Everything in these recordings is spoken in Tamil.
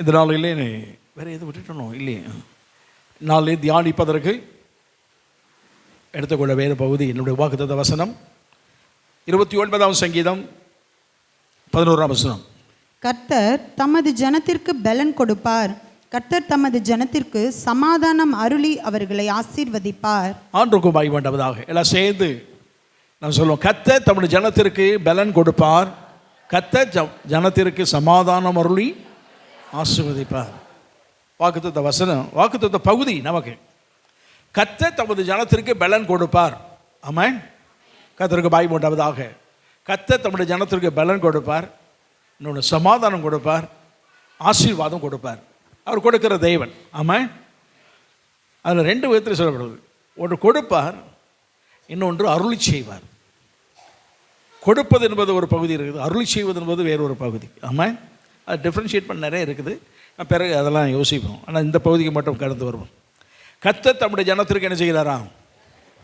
இந்த நாளிலே வேறு எது விட்டுட்டணும் இல்லையே, நாளிலே தியானிப்பதற்கு எடுத்துக்கொள்ள வேறு பகுதி என்னுடைய வாக்குத்தத்த வசனம் 29ஆம் சங்கீதம் 11ஆம் வசனம். கர்த்தர் தமது ஜனத்திற்கு பலன் கொடுப்பார், கர்த்தர் தமது ஜனத்திற்கு சமாதானம் அருளி அவர்களை ஆசீர்வதிப்பார். ஆண்டுக்கும் பாய் வேண்டவதாக எல்லாம் சேர்ந்து நான் சொல்லுவோம். கர்த்தர் தமது ஜனத்திற்கு பலன் கொடுப்பார், கர்த்தர் ஜனத்திற்கு சமாதானம் அருளி ஆசீர்வதிப்பார். வாக்குத்தத்த வசனம், வாக்குத்தத்த பகுதி நமக்கு. கர்த்தர் தமது ஜனத்திற்கு பலன் கொடுப்பார். ஆமென். கர்த்தருக்கு பாய் போட்டவதாக. கர்த்தர் தம்முடைய ஜனத்திற்கு பலன் கொடுப்பார், இன்னொன்று சமாதானம் கொடுப்பார், ஆசீர்வாதம் கொடுப்பார். அவர் கொடுக்கிற தெய்வன். ஆமாம். அதில் ரெண்டு விதத்தில் சொல்லப்படுது. ஒன்று கொடுப்பார், இன்னொன்று அருளி செய்வார். கொடுப்பது என்பது ஒரு பகுதி இருக்குது, அருளி செய்வது என்பது வேறு ஒரு பகுதி. ஆமாம். அது டிஃப்ரென்ஷியேட் பண்ண நிறைய இருக்குது, பிறகு அதெல்லாம் யோசிப்போம். ஆனால் இந்த பகுதிக்கு மட்டும் கடந்து வருவோம். கர்த்தர் தம்முடைய ஜனத்திற்கு என்ன செய்கிறாராம்?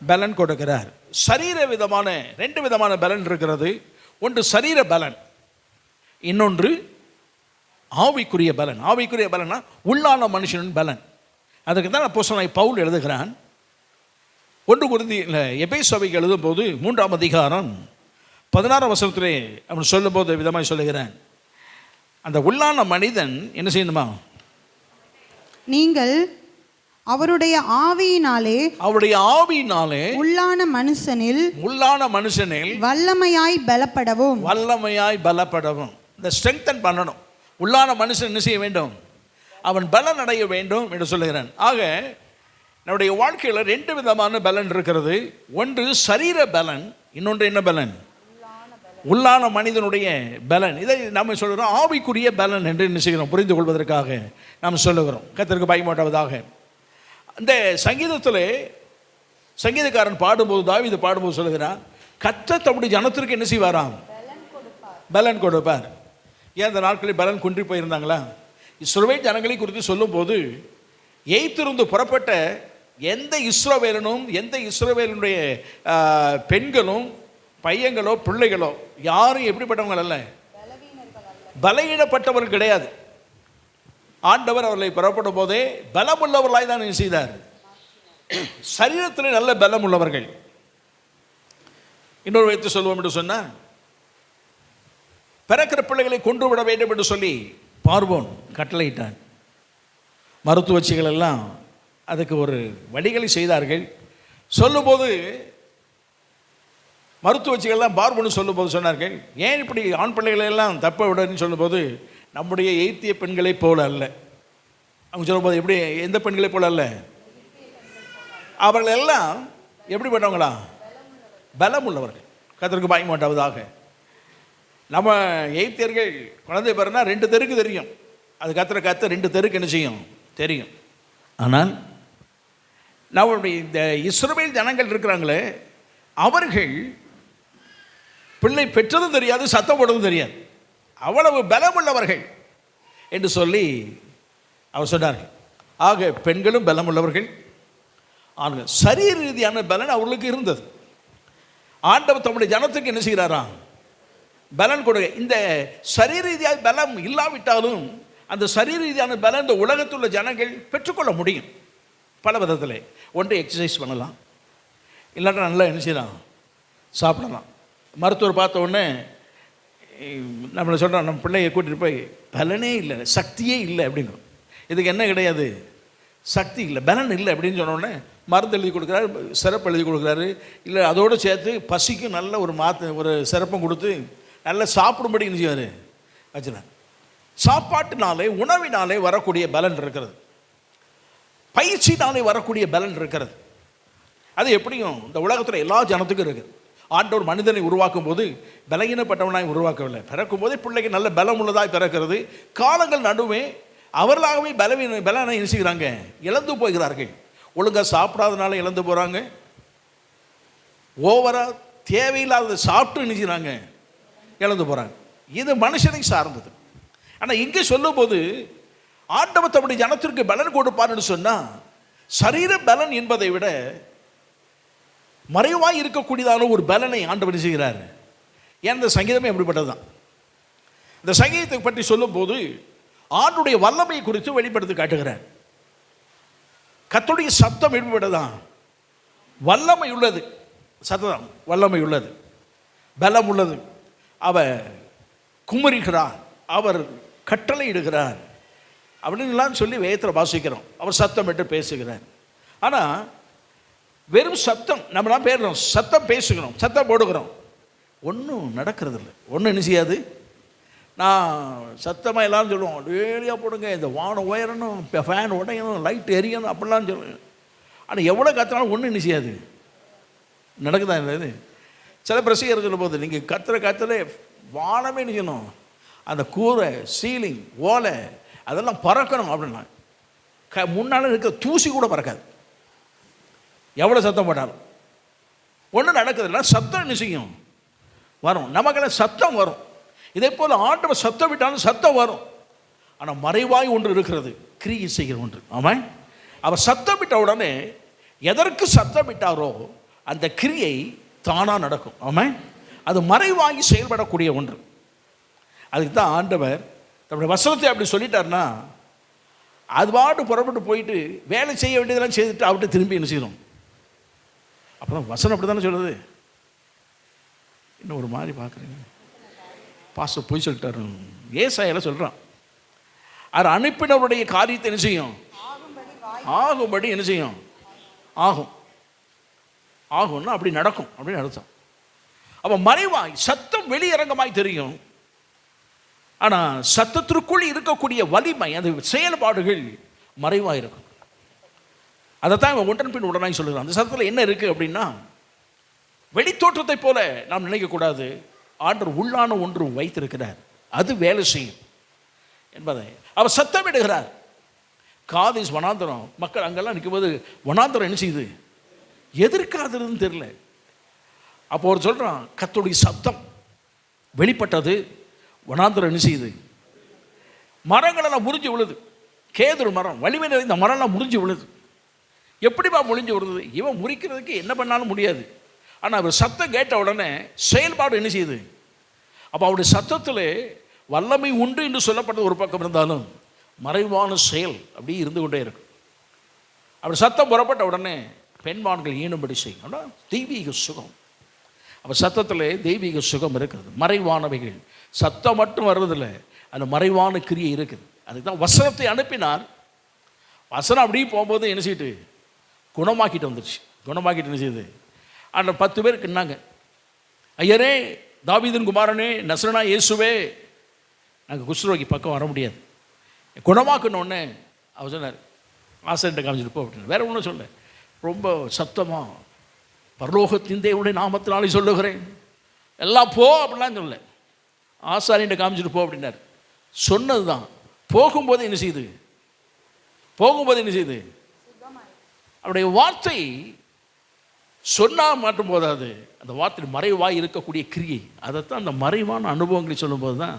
பலன் கொடுக்கிறார். சரீர விதமான ரெண்டு விதமான பலன் இருக்கிறது. ஒன்று சரீர பலன், இன்னொன்று ஆவிக்குரிய பலன். ஆவிக்குரிய பலனா உள்ளான மனுஷனின் பலன். அதுக்கு தான் அப்போஸ்தலனாகிய பவுல் எழுதுகிறான். 1 கொரிந்தியர் எபேசுவிற்கு எழுதும் போது 3ஆம் அதிகாரம் 16ஆம் வசனத்திலே அவன் சொல்லும்போது விதமாக சொல்லுகிறான், அந்த உள்ளான மனிதன் என்ன செய்யணுமா? நீங்கள் அவருடைய ஆவியினாலே உள்ளான மனுஷனில் வல்லமையாய் பலப்படவும் இந்த ஸ்ட்ரெங்தன் பண்ணணும். உள்ளான மனுஷன் என்ன செய்ய வேண்டும்? அவன் பலன் அடைய வேண்டும் என்று சொல்லுகிறான். ஆக நம்முடைய வாழ்க்கையில் ரெண்டு விதமான பலன் இருக்கிறது. ஒன்று சரீர பலன், இன்னொன்று என்ன பலன்? உள்ளான மனிதனுடைய பலன். இதை நாம் சொல்கிறோம் ஆவிக்குரிய பலன் என்று என்ன செய்கிறோம்? புரிந்து கொள்வதற்காக நாம் சொல்லுகிறோம். கர்த்தருக்கு பயமாட்டாவதாக. இந்த சங்கீதத்தில் சங்கீதக்காரன் பாடும்போது, தாவீது பாடும்போது சொல்லுகிறான், கர்த்தர் தம்முடைய ஜனத்திற்கு என்ன செய்வாராம்? பலன் கொடுப்பார். ஏன் அந்த நாட்களில் பலன் குன்றி போயிருந்தாங்களா? இஸ்ரவேல் ஜனங்களை குறித்து சொல்லும்போது, எய்த்திருந்து புறப்பட்ட எந்த இஸ்ரவேலனும், எந்த இஸ்ரவேலுடைய பெண்களும் பையங்களோ பிள்ளைகளோ யாரும் எப்படிப்பட்டவங்க அல்ல, பலவீனப்பட்டவர்கள் கிடையாது. ஆண்டவர் அவர்களை புறப்படும் போதே பலமுள்ளவர்களாய் தான் என்ன செய்தார்? சரீரத்தில் நல்ல பலம் உள்ளவர்கள். இன்னொரு வைத்து சொல்லுவோம் என்று சொன்னால், பிறக்கிற பிள்ளைகளை கொன்று விட வேண்டும் என்று சொல்லி பார்வோன் கட்டளையிட்டான். மருத்துவச்சிகள் எல்லாம் அதுக்கு ஒரு வழிகளை செய்தார்கள். சொல்லும்போது மருத்துவச்சிகள்லாம் பார்வோன்னு சொல்லும்போது சொன்னார்கள், ஏன் இப்படி ஆண் பிள்ளைகளை எல்லாம் தப்ப விடன்னு சொல்லும்போது, நம்முடைய எய்த்திய பெண்களை போல அல்ல. அவங்க சொல்லும்போது எப்படி, எந்த பெண்களை போல அல்ல, அவர்கள் எல்லாம் எப்படி பண்ணவங்களா? பலம் உள்ளவர்கள். கர்த்தருக்கு பயமாட்டாவதாக. நம்ம எய்த்தியர்கள் குழந்தை பிறனா 2 தெருக்கு தெரியும், அது கத்துற 2 தெருக்கு என்ன செய்யும்? தெரியும். ஆனால் நம்முடைய இந்த இஸ்ரவேல் ஜனங்கள் இருக்கிறாங்களே, அவர்கள் பிள்ளை பெற்றதும் தெரியாது, சத்தம் போடுறதும் தெரியாது, அவ்வளவு பலமுள்ளவர்கள் என்று சொல்லி அவர் சொன்னார்கள். ஆக பெண்களும் பலமுள்ளவர்கள். ஆக சரீர ரீதியான பலன் அவர்களுக்கு இருந்தது. ஆண்டவர் தம்முடைய ஜனத்துக்கு என்ன செய்கிறாராம்? பலன் கொடுக்க. இந்த சரீர ரீதியாக பலம் இல்லாவிட்டாலும் அந்த சரீர ரீதியான பலம் இந்த உலகத்தில் உள்ள ஜனங்கள் பெற்றுக்கொள்ள முடியும் பல விதத்தில். ஒன்று எக்ஸசைஸ் பண்ணலாம், இல்லாட்டா நல்லா என்ன செய்யலாம்? சாப்பிடலாம். மருத்துவர் பார்த்த உடனே நம்மளை சொல்கிறோம், நம்ம பிள்ளையை கூட்டிகிட்டு போய் பலனே இல்லை, சக்தியே இல்லை அப்படின்னு. இதுக்கு என்ன கிடையாது? சக்தி இல்லை, பலன் இல்லை அப்படின்னு சொன்னோடனே மருந்து எழுதி கொடுக்குறாரு, சிறப்பு எழுதி கொடுக்குறாரு. இல்லை அதோடு சேர்த்து பசிக்கு நல்ல ஒரு சிறப்பும் கொடுத்து நல்லா சாப்பிடும்படி என்ன செய்வார்? வச்சுனார். சாப்பாட்டினாலே, உணவினாலே வரக்கூடிய பலன் இருக்கிறது, பயிற்சினாலே வரக்கூடிய பலன் இருக்கிறது. அது எப்படியும் இந்த உலகத்தில் எல்லா ஜனத்துக்கும் இருக்குது. ஆண்டவர் மனிதனை உருவாக்கும் போது பலகீனப்பட்டவனாய் உருவாக்கவில்லை. பிறக்கும் போதே பிள்ளைக்கு நல்ல பலம் உள்ளதாய் பிறக்கிறது. காலங்கள் நடுவே அவர்களாகவே பலனை என்ன செய்கிறாங்க? இழந்து போகிறார்கள். ஒழுங்காக சாப்பிடாதனால இழந்து போகிறாங்க. ஓவராக தேவையில்லாத சாப்பிட்டு என்ன செய்கிறாங்க? இழந்து போகிறாங்க. இது மனுஷனை சார்ந்தது. ஆனால் இங்கே சொல்லும் போது ஆண்டவர் தம்முடைய ஜனத்திற்கு பலன் கொடுப்பார்னு சொன்னால், சரீர பலன் என்பதை விட மறைவாய் இருக்கக்கூடியதான ஒரு பலனை ஆண்டவர் செய்கிறார். ஏன் இந்த சங்கீதமே எப்படிப்பட்டது தான். இந்த சங்கீதத்தை பற்றி சொல்லும் போது ஆண்டுடைய வல்லமை குறித்து வெளிப்படுத்தி காட்டுகிறார். கர்த்தருடைய சத்தம் வெளிப்படுதான் வல்லமை உள்ளது, சத்தம் வல்லமை உள்ளது, பலம் உள்ளது. அவர் குமரிக்கிறார், அவர் கட்டளை இடுகிறார் அப்படின்லாம் சொல்லி வேதத்தில் வாசிக்கிறோம். அவர் சத்தம் விட்டு பேசுகிறார். ஆனால் வெறும் சத்தம், நம்மளாம் பேசுகிறோம், சத்தம் பேசுகிறோம், சத்தம் போடுகிறோம், ஒன்றும் நடக்கிறது இல்லை, ஒன்றும் என்ன செய்யாது. நான் சத்தமாக எல்லாரும் சொல்லுவோம், டெய்லியாக போடுங்க, இந்த வானம் உயரணும், ஃபேன் உடையணும், லைட் எரியணும் அப்படிலாம் சொல்லுவேன். ஆனால் எவ்வளோ கத்தினாலும் ஒன்றும் என்ன செய்யாது, நடக்குதா இல்லை? இது சில பிரசையர் சொல்லும் போது, நீங்கள் கத்துற வானமே நிற்கணும், அந்த கூரை, சீலிங், ஓலை அதெல்லாம் பறக்கணும் அப்படின்னா முன்னால் இருக்க தூசி கூட பறக்காது, எவ்வளோ சத்தம் போட்டாலும் ஒன்றும் நடக்குதுன்னா சத்தம் என்ன செய்யும், வரும். நமக்கெல்லாம் சத்தம் வரும். இதே போல் ஆண்டவர் சத்தம் விட்டாலும் சத்தம் வரும். ஆனால் மறைவாய் ஒன்று இருக்கிறது, கிரியை செய்கிற ஒன்று. ஆமாம், அவர் சத்தம் விட்ட உடனே எதற்கு சத்தம் விட்டாரோ அந்த கிரியை தானாக நடக்கும். ஆமாம், அது மறைவாகி செயல்படக்கூடிய ஒன்று. அதுக்கு தான் ஆண்டவர் தன்னுடைய வசனத்தை அப்படி சொல்லிட்டார்னா அது பாட்டு புறப்பட்டு போயிட்டு வேலை செய்ய வேண்டியதெல்லாம் செய்துட்டு அவர்கிட்ட திரும்பி என்ன செய்யணும். அப்போ தான் வசனம் அப்படி தானே சொல்லுது. இன்னும் ஒரு மாதிரி பார்க்குறீங்க, பாஸ்டர் போய் சொல்லிட்டாரு. ஏசாயெல்லாம் சொல்கிறான், அவர் அனுப்பினவருடைய காரியத்தை என்ன செய்யும், ஆகும்படி என்ன செய்யும், ஆகும். ஆகும்னா அப்படி நடக்கும் அப்படின்னு அர்த்தம். அப்போ மறைவாய் சத்தம் வெளியரங்கமாய் தெரியும். ஆனால் சத்தத்திற்குள் இருக்கக்கூடிய வலிமை, அந்த செயல்பாடுகள் மறைவாக இருக்கும். அதைத்தான் இவன் ஒன்றன் பின் உடனாய் சொல்லுகிறான். அந்த சத்தத்தில் என்ன இருக்குது அப்படின்னா, வெளித்தோற்றத்தை போல நாம் நினைக்கக்கூடாது. ஆண்டவர் உள்ளான ஒன்று வைத்திருக்கிறார், அது வேலை செய்யும் என்பதை அவர் சத்தமிடுகிறார். காதேஸ் வனாந்தரம், மக்கள் அங்கெல்லாம் நிற்கும்போது வனாந்தரம் என்ன செய்யுது, எதிர்க்காதுன்னு தெரியல. அப்போ ஒரு சொல்கிறான், கர்த்தருடைய சத்தம் வெளிப்பட்டது, வனாந்தரம் என்ன செய்யுது, மரங்களெல்லாம் முறிஞ்சு விழுது. கேதுரு மரம், வலிமை நிறைந்த மரம்லாம் முறிஞ்சு விழுது. எப்படிப்பா முறிஞ்சு விழுது? இவன் முறிக்கிறதுக்கு என்ன பண்ணாலும் முடியாது. ஆனால் அவர் சத்தம் கேட்ட உடனே செயல்பாடு என்ன செய்யுது. அப்போ அவருடைய சத்தத்தில் வல்லமை உண்டு என்று சொல்லப்பட்டது ஒரு பக்கம் இருந்தாலும் மறைவான செயல் அப்படியே இருந்து கொண்டே இருக்கும். அவர் சத்தம் புறப்பட்ட உடனே பெண்மான்கள் ஈனும்படி செய்யும். ஆனால் தெய்வீக சுகம், அவர் சத்தத்தில் தெய்வீக சுகம் இருக்கிறது. மறைவானவைகள் சத்தம் மட்டும் வர்றதில்லை, அந்த மறைவான கிரியை இருக்குது. அதுக்கு தான் வசனத்தை அனுப்பினார். வசனம் அப்படியே போகும்போது என்ன செய்யிட்டு குணமாக்கிட்டு வந்துடுச்சு. குணமாக்கிட்டு என்ன செய்யுது, அந்த 10 பேருக்கு என்னாங்க, ஐயரே, தாவீதின் குமாரனே, நசரனா இயேசுவே, நாங்கள் குஷ்ரோகி பக்கம் வர முடியாது, குணமாக்கணுன்னே அவர் சொன்னார், ஆசிரியர்கிட்ட காமிச்சிட்டு போ அப்படின்னு. வேற ஒன்றும் சொல்ல, ரொம்ப சத்தமாக பரலோகத்தின் தேவனுடைய நாமத்தினாலே சொல்லுகிறேன், எல்லாம் போ அப்படிலாம் சொல்ல, ஆசாரியன்ட்ட காமிச்சிட்டு போ அப்படின்னார். சொன்னது தான். போகும்போது என்ன செய்யுது, போகும்போது என்ன செய்யுது, அவருடைய வார்த்தை சொன்னால் மட்டும் போதாது, அந்த வார்த்தை மறைவாய் இருக்கக்கூடிய கிரியை, அதைத்தான் அந்த மறைவான அனுபவங்களை சொல்லும்போது தான்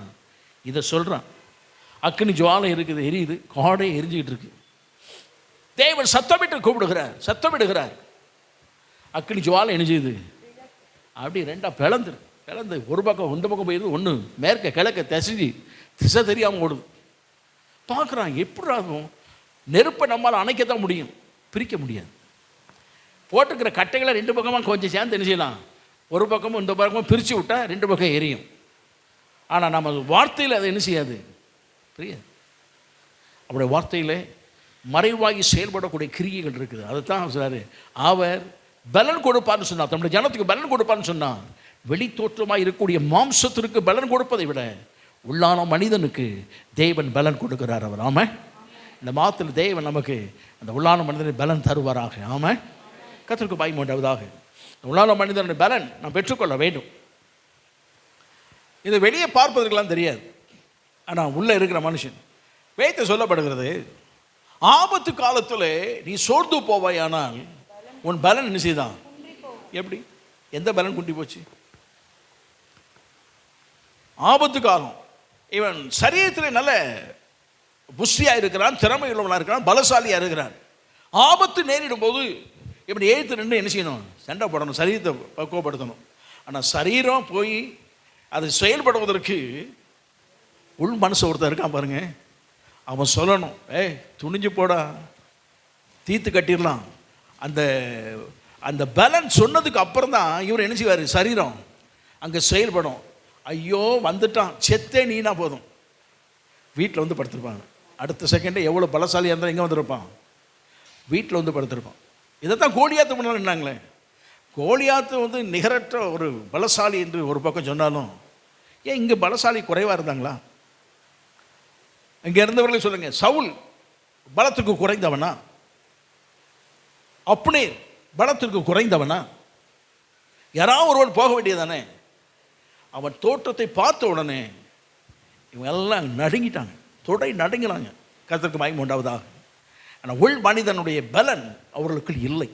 இதை சொல்கிறான். அக்கினி ஜுவாலை இருக்குது, எரியுது, காடை எரிஞ்சிக்கிட்டு இருக்கு. தேவன் சத்தமிட்டு கூப்பிடுகிறார், சத்தமிடுகிறார். அக்கினி ஜுவாலை என்ன செய்யுது, அப்படி ரெண்டாக பிளந்து ஒரு பக்கம் இந்த பக்கம் போயிடுது, ஒன்று மேற்க கிழக்க திசை தெரியாமல் ஓடுது. பார்க்குறான், எப்படி ஆகும், நெருப்பை நம்மளால் அணைக்கத்தான் முடியும், பிரிக்க முடியாது. போட்டுக்கிற கட்டைகளை 2 பக்கமாக கொஞ்சம் சேர்ந்து என்ன செய்யலாம், ஒரு பக்கமும் இந்த பக்கமும் பிரித்து விட்டால் 2 பக்கம் எரியும். ஆனால் நம்ம வார்த்தையில் அதை என்ன செய்யாது, புரியாது. அவருடைய வார்த்தையில் மறைவாகி செயல்படக்கூடிய கிரியைகள் இருக்குது. அதுதான் சொல்றாரு, அவர் பலன் கொடுப்பார்னு சொன்னார், நம்முடைய ஜனத்துக்கு பலன் கொடுப்பார்னு சொன்னார். வெளித்தோற்றமாக இருக்கக்கூடிய மாம்சத்திற்கு பலன் கொடுப்பதை விட உள்ளான மனிதனுக்கு தேவன் பலன் கொடுக்கிறார். அவர் ஆமா, இந்த மாதத்தில் தேவன் நமக்கு அந்த உள்ளான மனிதனை பலன் தருவாராக. ஆமா, கர்த்தருக்கு பயந்து உண்டாவதாக. உள்ளான மனிதனுடைய பலன் நாம் பெற்றுக்கொள்ள வேண்டும். இது வெளியே பார்ப்பதற்கெல்லாம் தெரியாது, ஆனால் உள்ளே இருக்கிற மனுஷன் வேதத்தை சொல்லப்படுகிறது, ஆபத்து காலத்தில் நீ சோர்ந்து போவாயானால் உன் பலன் என்ன செய்தான். எப்படி, எந்த பலன் குண்டி போச்சு? ஆபத்து காலம், இவன் சரீரத்தில் நல்ல புஷ்டியாக இருக்கிறான், திறமை உள்ளவனாக இருக்கிறான், பலசாலியாக இருக்கிறான். ஆபத்து நேரிடும் போது இப்படி எழுத்து நின்று என்ன செய்யணும், சண்டை போடணும், சரீரத்தை பக்குவப்படுத்தணும். ஆனால் சரீரம் போய் அது செயல்படுவதற்கு உள் மனசு ஒருத்தர் இருக்கான் பாருங்க, அவன் சொல்லணும், ஏய் துணிஞ்சு போடா, தீர்த்து கட்டிடலாம். அந்த அந்த பலன் சொன்னதுக்கு அப்புறம் தான் இவர் என்ன செய்வார், சரீரம் அங்கே செயல்படும். ஐயோ வந்துட்டான், செத்தே நீனா போதும், வீட்டில் வந்து படுத்திருப்பாங்க. அடுத்த செகண்டே எவ்வளோ பலசாலியாக இருந்தால் எங்கே வந்துருப்பான், வீட்டில் வந்து படுத்திருப்பான். இதைத்தான் கோலியாத்து முன்னாடி நின்னாங்களே. கோலியாத்து வந்து நிகரற்ற ஒரு பலசாலி என்று ஒரு பக்கம் சொன்னாலும், ஏன் இங்கே பலசாலி குறைவாக இருந்தாங்களா? இங்கே இருந்தவர்களே சொல்லுங்க, சவுல் பலத்துக்கு குறைந்தவனா? அப்னேர் பலத்திற்கு குறைந்தவனா? யாராவது ஒருவன் போக வேண்டியதானே? அவன் தோற்றத்தை பார்த்த உடனே இவங்க எல்லாம் நடுங்கிட்டாங்க, தொடை நடுங்கினாங்க. கர்த்தருக்கு மகிமை உண்டாவதாக. ஆனால் உள் மனிதனுடைய பலன் அவர்களுக்குள் இல்லை.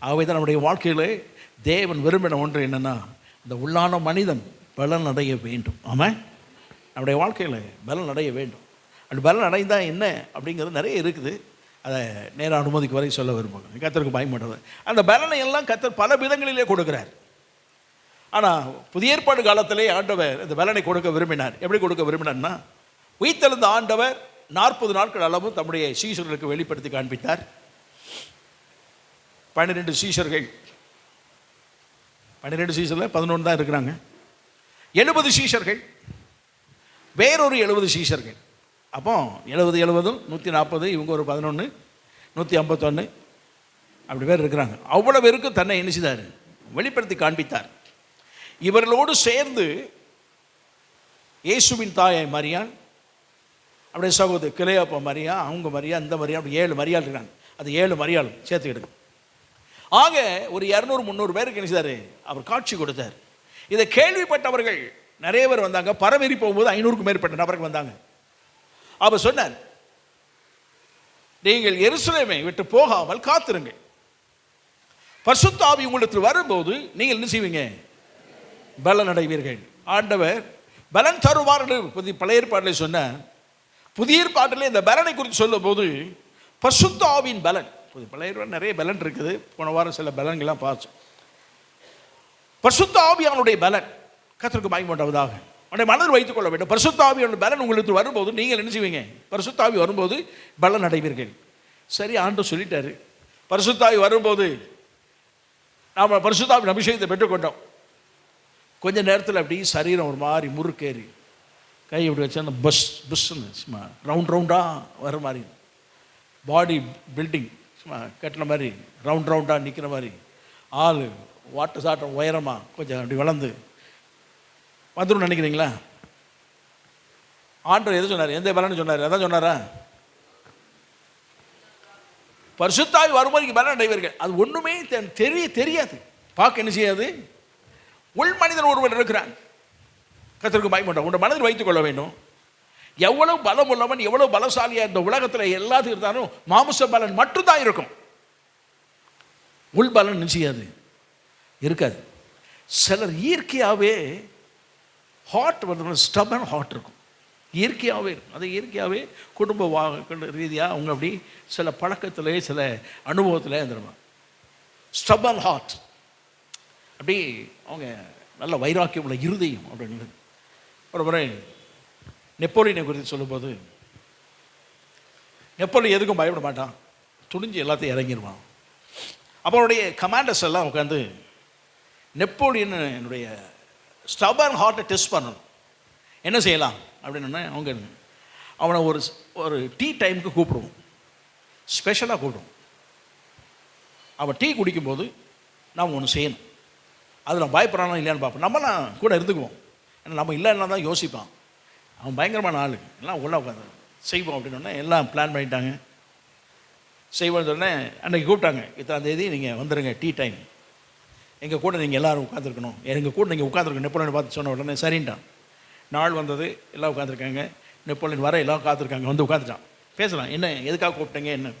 ஆகவே தான் நம்முடைய வாழ்க்கையில் தேவன் விரும்பின ஒன்று என்னென்னா, இந்த உள்ளான மனிதன் பலன் அடைய வேண்டும். ஆமாம், நம்முடைய வாழ்க்கையில் பலன் அடைய வேண்டும். அந்த பலன் அடைந்தால் என்ன அப்படிங்கிறது நிறைய இருக்குது. அதை நேர அனுமதிக்கு வரை சொல்ல விரும்புகிறேன். கர்த்தருக்கு பயன்படுறது அந்த பலனை எல்லாம் கர்த்தர் பல விதங்களிலே கொடுக்குறார். ஆனால் புதிய ஏற்பாடு காலத்திலே ஆண்டவர் இந்த பலனை கொடுக்க விரும்பினார். எப்படி கொடுக்க விரும்பினார்னா, உயிர்த்தெழுந்த ஆண்டவர் 40 நாட்கள் அளவு தம்முடைய சீஷர்களுக்கு வெளிப்படுத்தி காண்பித்தார். 12 சீஷர்கள், 12 சீஷரில் 11 தான் இருக்கிறாங்க. 70 சீஷர்கள், வேறொரு 70 சீஷர்கள். அப்போ 70 140, இவங்க ஒரு 11, 151 அப்படி பேர் இருக்கிறாங்க. அவ்வளோ பேருக்கு தன்னை என்ன செய்தார், வெளிப்படுத்தி காண்பித்தார். இவர்களோடு சேர்ந்து இயேசுவின் தாயை மரியாள், அப்படியே சகோதரி கிளையாப்பா மரியா, அவங்க மரியா, இந்த மரியா, அப்படி 7 மரியாள் இருக்காங்க. அது 7 மரியாள் சேர்த்துக்கிடுங்க. ஆக ஒரு 200-300 பேருக்கு என்ன செய்தார், அவர் காட்சி கொடுத்தார். இதை கேள்விப்பட்டவர்கள் நிறைய பேர் வந்தாங்க. பரவெறி போகும்போது 500க்கும் மேற்பட்ட நபர்கள் வந்தாங்க. அவர் சொன்னார், நீங்கள் எருசலேமை விட்டு போகாமல் காத்திருங்க, பரிசுத்த ஆவி உங்களுக்கு வரும்போது நீங்கள் என்ன செய்வீங்க, பலன் அடைவீர்கள். ஆண்டவர் பலன் தருவார் பழைய ஏற்பாட்டில் சொன்னார். புதிய ஏற்பாட்டில் இந்த பலனை குறித்து சொல்லும் போது பரிசுத்த ஆவியின் பலன், பழைய ஏற்பாடு நிறைய பலன் இருக்குது. போன வாரம் சில பலன்கள்லாம் பார்த்தோம். பரிசுத்த ஆவியானுடைய பலன் கர்த்தருக்கு மகிமை உண்டாவதாக. உடைய மனதில் வைத்துக் கொள்ள வேண்டும். பரிசுத்த ஆவியோட பலன் உங்களுக்கு வரும்போது நீங்கள் என்ன செய்வீங்க, பரிசுத்த ஆவி வரும்போது பலன் அடைவீர்கள். சரி, ஆண்டவர் சொல்லிட்டாரு. பரிசுத்த ஆவி வரும்போது நாம் பரிசுத்த ஆவியின் அபிஷேகத்தை பெற்றுக்கொண்டோம். கொஞ்ச நேரத்தில் அப்படி சரீரம் ஒரு மாதிரி முறுக்கேறி, கை இப்படி வச்சா அந்த பஸ் புஷ்ன்னு சும்மா ரவுண்டாக வர மாதிரி, பாடி பில்டிங் சும்மா கட்டின மாதிரி ரவுண்டாக நிற்கிற மாதிரி, ஆள் வாட்டு சாட்டம் உயரமாக கொஞ்சம் அப்படி வளர்ந்து வந்துடும் நினைக்கிறீங்களா? ஆண்டவர் எது சொன்னார், எந்த பலன்னு சொன்னார்? அதான் சொன்னாரா, பரிசுத்த ஆவி வரும்போது பலன் அடைவீர்கள். அது ஒன்றுமே தெரியாது, பார்க்க என்ன செய்யாது. உள் மனிதன் ஒருவன் இருக்கிறான். கர்த்தருக்கு மகிமை உண்டாவதாக. உன் மனதில் வைத்துக் கொள்ள வேண்டும். எவ்வளவு பலம் உள்ளவன், எவ்வளவு பலசாலியா இந்த உலகத்தில் எல்லாத்துக்கும் இருந்தாலும் மாமிச பலன் மட்டும்தான் இருக்கும். உள் பலன் நிச்சயாது இருக்காது. சிலர் இயற்கையாகவே ஹார்ட் வந்து ஸ்டபன் ஹார்ட் இருக்கும், இயற்கையாகவே இருக்கும். அது இயற்கையாகவே குடும்ப ரீதியாக அவங்க அப்படி சில பழக்கத்தில் சில அனுபவத்தில் இருந்துருவாங்க. ஸ்டபன் ஹார்ட், அப்படி அவங்க நல்ல வைராக்கியம் உள்ள இருதயம் அப்படின்னு. ஒரு முறை நெப்போலியனை குறித்து சொல்லும்போது, நெப்போலியன் எதுக்கும் பயப்பட மாட்டான், துணிஞ்சு எல்லாத்தையும் இறங்கிடுவான். அப்போ அவருடைய கமாண்டர்ஸ் எல்லாம் உட்காந்து நெப்போலியனுடைய ஸ்டபன் ஹார்ட்டை டெஸ்ட் பண்ணணும். என்ன செய்யலாம் அப்படின்னு அவங்க அவனை ஒரு டீ டைமுக்கு கூப்பிடுவோம், ஸ்பெஷலாக கூப்பிடுவோம். அவன் டீ குடிக்கும்போது நாம் ஒன்று செய்யணும். அதில் பயப்படுறானா இல்லையான்னு பார்ப்போம். நம்மலாம் கூட இருந்துக்குவோம். ஏன்னா நம்ம இல்லைன்னா தான் யோசிப்பான். அவன் பயங்கரமான ஆளு, எல்லாம் உள்ள உட்காந்து செய்வோம் அப்படின்னு எல்லாம் பிளான் பண்ணிட்டாங்க. செய்வோம்னு சொன்னேன். அன்றைக்கி கூப்பிட்டாங்க, இத்தனாம் தேதி நீங்கள் வந்துடுங்க, டீ டைம், எங்கள் கூட நீங்கள் எல்லோரும் உட்காந்துருக்கணும், எங்கள் கூட நீங்கள் உட்காந்துருக்கணும். நெப்போலியன் பார்த்து சொன்ன உடனே சரின்ட்டான். நாள் வந்தது, எல்லாம் உட்காந்துருக்காங்க. நெப்போலியன் வர எல்லாம் காத்திருக்காங்க. வந்து உட்காந்துட்டான். பேசலாம், என்ன எதுக்காக கூப்பிட்டீங்க என்ன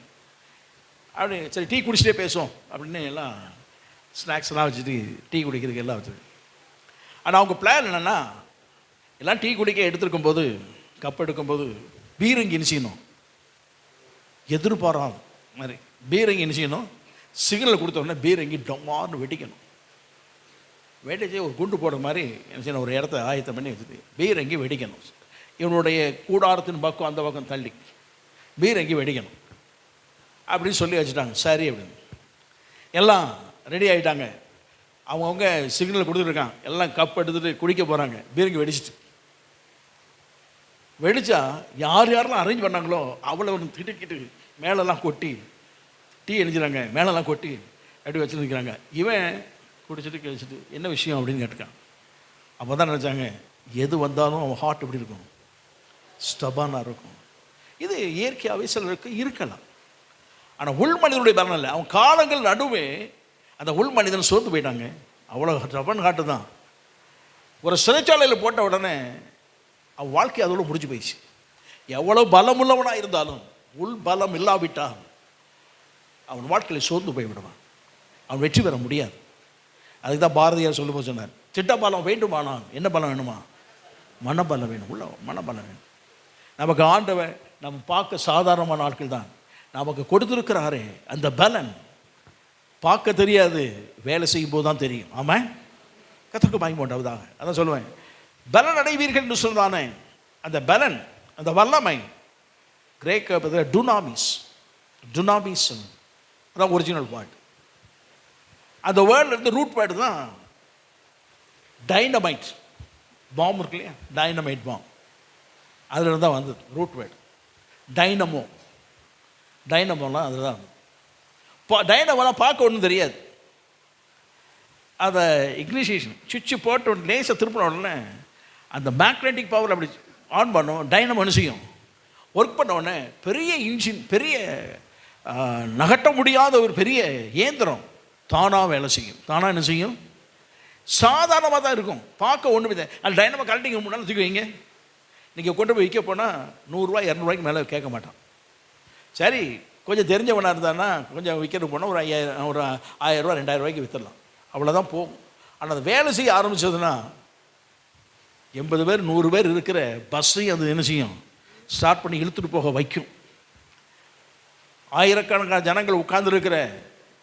அப்படி. சரி, டீ குடிச்சிட்டே பேசுவோம் அப்படின்னு எல்லாம் ஸ்நாக்ஸ்லாம் வச்சுட்டு டீ குடிக்கிறதுக்கு எல்லாம் வச்சுட்டு. ஆனால் அவங்க பிளான் என்னென்னா, எல்லாம் டீ குடிக்க எடுத்துருக்கும் போது, கப் எடுக்கும்போது பீரங்கி இனிச்சிக்கணும், எதிர்பாராது மாதிரி பீரங்கி இனிச்சிக்கணும். சிக்னல் கொடுத்த உடனே பீரங்கி டொம்மார்னு வெடிக்கணும். வெடிச்சு ஒரு குண்டு போடுற மாதிரி என்ன செய்யணும், ஒரு இடத்த ஆயத்தம் பண்ணி வச்சுட்டு பீரங்கி வெடிக்கணும். இவனுடைய கூடாரத்தின் பக்கம் அந்த பக்கம் தள்ளி பீரங்கி வெடிக்கணும் அப்படின்னு சொல்லி வச்சுட்டாங்க. சரி அப்படின்னு எல்லாம் ரெடி ஆகிட்டாங்க. அவங்கவுங்க சிக்னல் கொடுத்துருக்காங்க. எல்லாம் கப் எடுத்துகிட்டு குடிக்க போகிறாங்க. பீரங்கி வெடிச்சிட்டு வெடித்தா யார் யாரெல்லாம் அரேஞ்ச் பண்ணாங்களோ அவ்வளோ திட்டுக்கிட்டு மேலெல்லாம் கொட்டி டீ எழுஞ்சிறாங்க. மேலெல்லாம் கொட்டி அப்படி வச்சுருக்கிறாங்க. இவன் குடிச்சிட்டு கழிச்சிட்டு என்ன விஷயம் அப்படின்னு கேட்டுக்கான். அப்போ தான் நினச்சாங்க, எது வந்தாலும் அவன் ஹார்ட் எப்படி இருக்கும், ஸ்டபானாக இருக்கும். இது இயற்கையாகவே சிலருக்கு இருக்கலாம். ஆனால் உள் மனிதனுடைய பலன் இல்லை. அவன் காலங்கள் நடுவே அந்த உள் மனிதன் சோர்ந்து போயிட்டாங்க. அவ்வளோ ஸ்டபன் ஹார்ட்டு தான். ஒரு சிறைச்சாலையில் போட்ட உடனே அவன் வாழ்க்கை அதோடு முடிஞ்சு போயிடுச்சு. எவ்வளோ பலமுள்ளவனாக இருந்தாலும் உள் பலம் இல்லாவிட்டால் அவன் வாழ்க்கையில் சோர்ந்து போய்விடுவான். அவன் வெற்றி பெற முடியாது. அதுக்கு தான் பாரதியார் சொல்லும்போது சொன்னார், திட்டபலம் வேண்டுமானா என்ன பலம் வேணுமா, மனபலம் வேணும். உள்ள மனபலம் வேணும். நமக்கு ஆண்டவன் நம்ம பார்க்க சாதாரணமான ஆட்கள் தான். நமக்கு கொடுத்துருக்கிறாரே அந்த பலன் பார்க்க தெரியாது, வேலை செய்யும் போது தான் தெரியும். ஆமாம், கற்றுக்க வாங்கி போட்டவதாக. அதான் சொல்லுவேன், பலன் அடைவீர்கள் என்று சொல்றானே அந்த பலன், அந்த வல்லமை கிரேக்க பதில் டுனாமிஸ். டுனாமிஸ் அதான் ஒரிஜினல் வேர்டு. அந்த வேர்ட்லேருந்து ரூட் வேர்டு தான் டைனமைட். பாம்பு இருக்கு இல்லையா, டைனமைட் பாம்பு, அதில் தான் வந்தது ரூட் வேர்டு. டைனமோ, டைனமோலாம் அதில் தான் வந்தது. டைனமோலாம் பார்க்க ஒன்றும் தெரியாது. அதை இக்னிஷேஷன் சுவிட்சு போட்டு ஒன்று லேசாக திருப்பின உடனே அந்த மேக்னெட்டிக் பவர் அப்படி ஆன் பண்ணும். டைனமோ என்ன செய்யும், ஒர்க் பண்ண உடனே பெரிய இன்ஜின், பெரிய நகட்ட முடியாத ஒரு பெரிய இயந்திரம் தானாக வேலை செய்யும். தானாக என்ன செய்யும், சாதாரணமாக தான் இருக்கும், பார்க்க ஒன்றுமே தான். அது டைனமோ கழட்டிங்க முன்னால் தூக்கி வைங்க, நீங்கள் கொண்டு போய் விற்க போனால் 100 200 மேலே கேட்க மாட்டான். சரி, கொஞ்சம் தெரிஞ்சவனாக இருந்தான்னா கொஞ்சம் விற்கிறது போனால் ஒரு 5000 ஒரு 1000 2000 விற்றுடலாம், அவ்வளோதான் போகும். ஆனால் அது வேலை செய்ய ஆரம்பித்ததுன்னா 80 பேர் 100 பேர் இருக்கிற பஸ்ஸையும் அது என்ன செய்யும், ஸ்டார்ட் பண்ணி இழுத்துட்டு போக வைக்கும். ஆயிரக்கணக்கான ஜனங்கள் உட்கார்ந்துருக்கிற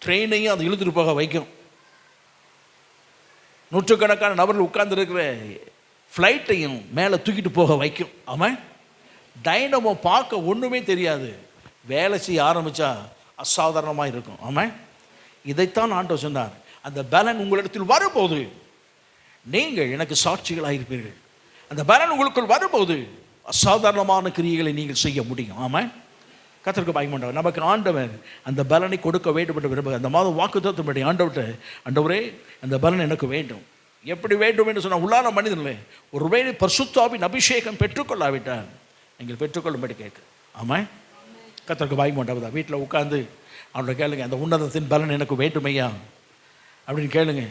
ட்ரெயினையும் அது இழுத்துட்டு போக வைக்கும். நூற்றுக்கணக்கான நபர்கள் உட்கார்ந்துருக்கிற ஃப்ளைட்டையும் மேலே தூக்கிட்டு போக வைக்கும். ஆமாம், டைனமோ பார்க்க ஒன்றுமே தெரியாது, வேலை செய்ய ஆரம்பித்தா அசாதாரணமாக இருக்கும். ஆமாம், இதைத்தான் ஆண்டவர் சொன்னார், அந்த பலன் உங்களிடத்தில் வரும்போது நீங்கள் எனக்கு சாட்சிகளாக இருப்பீர்கள். அந்த பலன் உங்களுக்குள் வரும்போது அசாதாரணமான கிரியைகளை நீங்கள் செய்ய முடியும். ஆமாம், கர்த்தருக்கு பயப்படணும். நமக்கு ஆண்டவர் அந்த பலனை கொடுக்க வேண்டும் என்று விரும்புகிறார். அந்த மாதம் வாக்குத்தத்தம்படி ஆண்டவர்கிட்ட, ஆண்டவரே அந்த பலன் எனக்கு வேண்டும். எப்படி வேண்டும் என்று சொன்னால், உள்ளான மனிதர்களே ஒருவேளை பரிசுத்தாவின் அபிஷேகம் பெற்றுக்கொள்ளாவிட்டால் நீங்கள் பெற்றுக்கொள்ளும்படி கேட்க. ஆமாம், கர்த்தருக்கு பயப்படாதா. வீட்டில் உட்காந்து அவனை கேளுங்க, அந்த உன்னதத்தின் பலன் எனக்கு வேண்டுமையா அப்படின்னு கேளுங்க.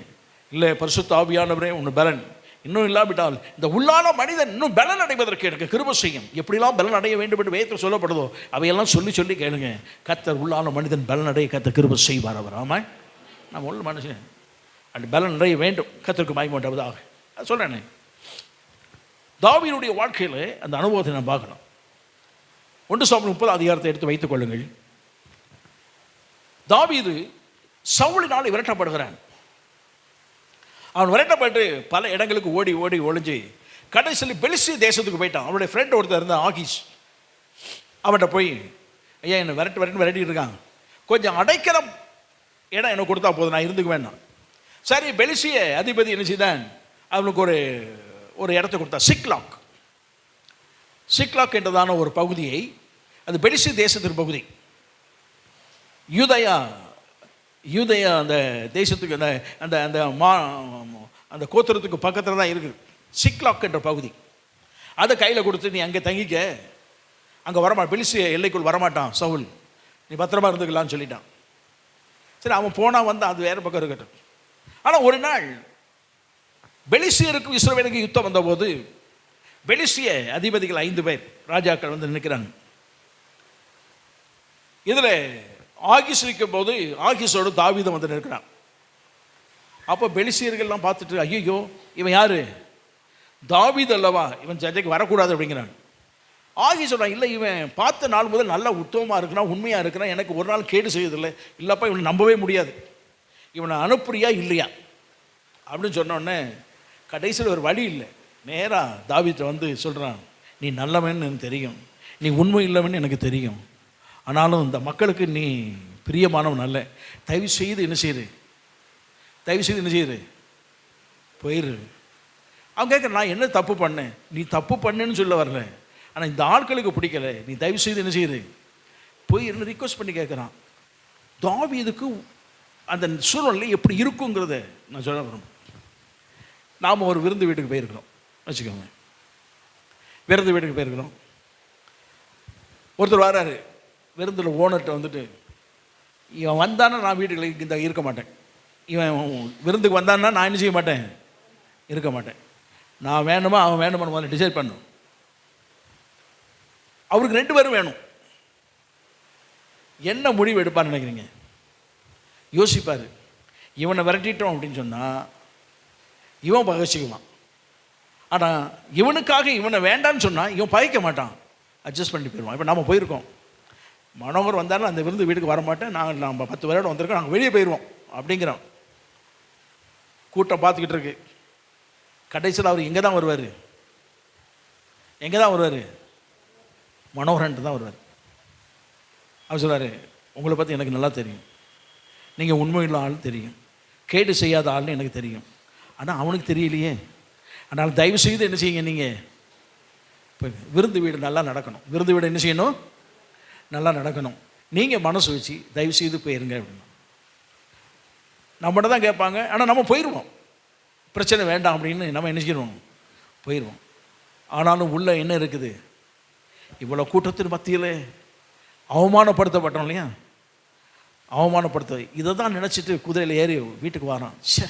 இல்லை பரிசுத்த ஆவியானவரே உன் பலன் இன்னும் இல்லாவிட்டால் இந்த உள்ளான மனிதன் இன்னும் பலன் அடைவதற்கு எனக்கு கிருபை செய்யும். எப்படிலாம் பலன் அடைய வேண்டும் என்று வேதத்தில் சொல்லப்படுதோ அவையெல்லாம் சொல்லி சொல்லி கேளுங்க. கர்த்தர் உள்ளான மனிதன் பலன் அடைய கர்த்தர் கிருபை செய்வார். அவர் ஆமாம், நம்ம உள்ள மனுஷன் அந்த பலன் அடைய வேண்டும். கர்த்தருக்கு மகிமையுண்டாவதாக. அது சொல்கிறேனே, தாவீதுடைய வாழ்க்கையில் அந்த அனுபவத்தை நான் பார்க்கலாம். 1 சாமுவேல் 30 அதிகாரத்தை எடுத்து வைத்துக் கொள்ளுங்கள். தாவீது சவுலினால் விரட்டப்படுகிறான். அவன் விரட்டப்பட்டு பல இடங்களுக்கு ஓடி ஓடி ஒளிஞ்சு கடைசியில் பெலிஸ்திய தேசத்துக்கு போயிட்டான். அவனுடைய ஃப்ரெண்ட் ஒருத்தர் இருந்தான், ஆகிஸ். அவன்கிட்ட போய், ஐயா என்னை விரட்டிட்டு இருக்காங்க, கொஞ்சம் அடைக்கிற இடம் எனக்கு கொடுத்தா போதும், நான் இருந்துக்கு வேண்டாம். சரி, பெலிஸ்திய அதிபதி என்ன செய்தான், அவனுக்கு ஒரு இடத்த கொடுத்தா. சிக்லாக் என்றதான ஒரு பகுதியை, அது பெலிஸ்திய தேசத்தின் பகுதி. யூதயா அந்த தேசத்துக்கு அந்த அந்த அந்த அந்த கோத்திரத்துக்கு பக்கத்தில் தான் இருக்குது சிக்லாக் என்ற பகுதி. அதை கையில் கொடுத்து, நீ அங்கே தங்கிக்க, அங்கே வரமாட்டான், பெலிஸ்திய எல்லைக்குள் வரமாட்டான் சவுல், நீ பத்திரமா இருந்துக்கலான்னு சொல்லிட்டான். சரி, அவன் போனால் வந்து அது வேறு பக்கம் இருக்கட்டும். ஆனால் ஒரு நாள் பெலிஸ்தியருக்கு இஸ்ரவேலுக்கு யுத்தம் வந்தபோது பெலிஸ்திய அதிபதிகள் 5 பேர் ராஜாக்கள் வந்து நிற்கிறாங்க. இதில் ஆகிஸ் இருக்கும் போது ஆகிஸோடு தாவீது வந்து நிற்கிறான். அப்போ பெலிஸ்தியர்கள்லாம் பார்த்துட்டு, ஐயோ இவன் யாரு, தாவீது அல்லவா, இவன் சண்டைக்கு வரக்கூடாது அப்படிங்கிறான். ஆகிஸ் சொல்கிறான், இல்லை இவன் பார்த்த நாள் முதல் நல்லா உத்தமமாக இருக்கிறான், உண்மையாக இருக்கிறான், எனக்கு ஒரு நாள் கேடு செய்யறதில்லை, இல்லைப்பா இவனை நம்பவே முடியாது, இவனை அனுப்புறியா இல்லையா அப்படின்னு சொன்னோடனே கடைசியில் ஒரு வழி இல்லை, நேராக தாவீது வந்து சொல்கிறான், நீ நல்லவன் எனக்கு தெரியும், நீ உண்மை இல்லவன் எனக்கு தெரியும், ஆனாலும் இந்த மக்களுக்கு நீ பிரியமானவன் அல்ல, தயவு செய்து என்ன செய்யுது, தயவு செய்து என்ன செய்யுது, போயிரு. அவன் கேட்குற, நான் என்ன தப்பு பண்ணேன்? நீ தப்பு பண்ணேன்னு சொல்ல வரல, ஆனால் இந்த ஆட்களுக்கு பிடிக்கல, நீ தயவு செய்து என்ன செய்யுது, போயிருந்து ரிக்வஸ்ட் பண்ணி கேட்குறான். தாவீதுக்கு அந்த சூழ்நிலை எப்படி இருக்குங்கிறத நான் சொல்ல விரும்புகிறேன். நாம் ஒரு விருந்து வீட்டுக்கு போயிருக்கிறோம் வச்சுக்கோங்க, விருந்து வீட்டுக்கு போயிருக்கிறோம். ஒருத்தர் வராரு விருந்தில், ஓனர்கிட்ட வந்துட்டு, இவன் வந்தானா நான் வீட்டுக்கு இந்த இருக்க மாட்டேன், இவன் விருந்துக்கு வந்தான்னா நான் என்ன செய்ய மாட்டேன், இருக்க மாட்டேன், நான் வேணுமா அவன் வேணுமான்னு முதல்ல டிசைட் பண்ணும். அவருக்கு 2 பேரும் வேணும். என்ன முடிவு எடுப்பான்னு நினைக்கிறீங்க? யோசிப்பார். இவனை விரட்டிட்டோம் அப்படின்னு சொன்னால் இவன் பகச்சிக்குவான், ஆனால் இவனுக்காக இவனை வேண்டான்னு சொன்னால் இவன் பகைக்க மாட்டான், அட்ஜஸ்ட் பண்ணி போயிடுவான். இப்போ நாம் போயிருக்கோம், மனோகர் வந்தாலும் அந்த விருந்து வீட்டுக்கு வரமாட்டேன், நம்ம 10 பேரோட வந்திருக்கோம், நாங்கள் வெளியே போயிடுவோம் அப்படிங்கிறோம். கூட்டம் பார்த்துக்கிட்டு இருக்கு. கடைசியில் அவர் எங்கே தான் வருவார், எங்கே தான் வருவார், மனோகரன்ட்டு தான் வருவார். அவர் சொல்வார், உங்களை பற்றி எனக்கு நல்லா தெரியும், நீங்கள் உண்மையுள்ள ஆள் தெரியும், கேடு செய்யாத ஆள்னு எனக்கு தெரியும், ஆனால் அவனுக்கு தெரியலையே, அதனால் தயவு செய்து என்ன செய்யுங்க, நீங்கள் இப்போ விருந்து வீடு நல்லா நடக்கணும், விருந்து வீடு என்ன செய்யணும், நல்லா நடக்கணும், நீங்கள் மனசு வச்சு தயவு செய்து போயிருங்க அப்படின்னா. நம்மகிட்ட தான் கேட்பாங்க, ஆனால் நம்ம போயிடுவோம், பிரச்சனை வேண்டாம் அப்படின்னு நம்ம என்ன செய்யணும், போயிடுவோம். ஆனாலும் உள்ள என்ன இருக்குது, இவ்வளோ கூட்டத்தின் மத்தியில் அவமானப்படுத்தப்பட்டோம் இல்லையா, அவமானப்படுத்த, இதை தான் நினச்சிட்டு குதிரையில் ஏறி வீட்டுக்கு வரான். சே,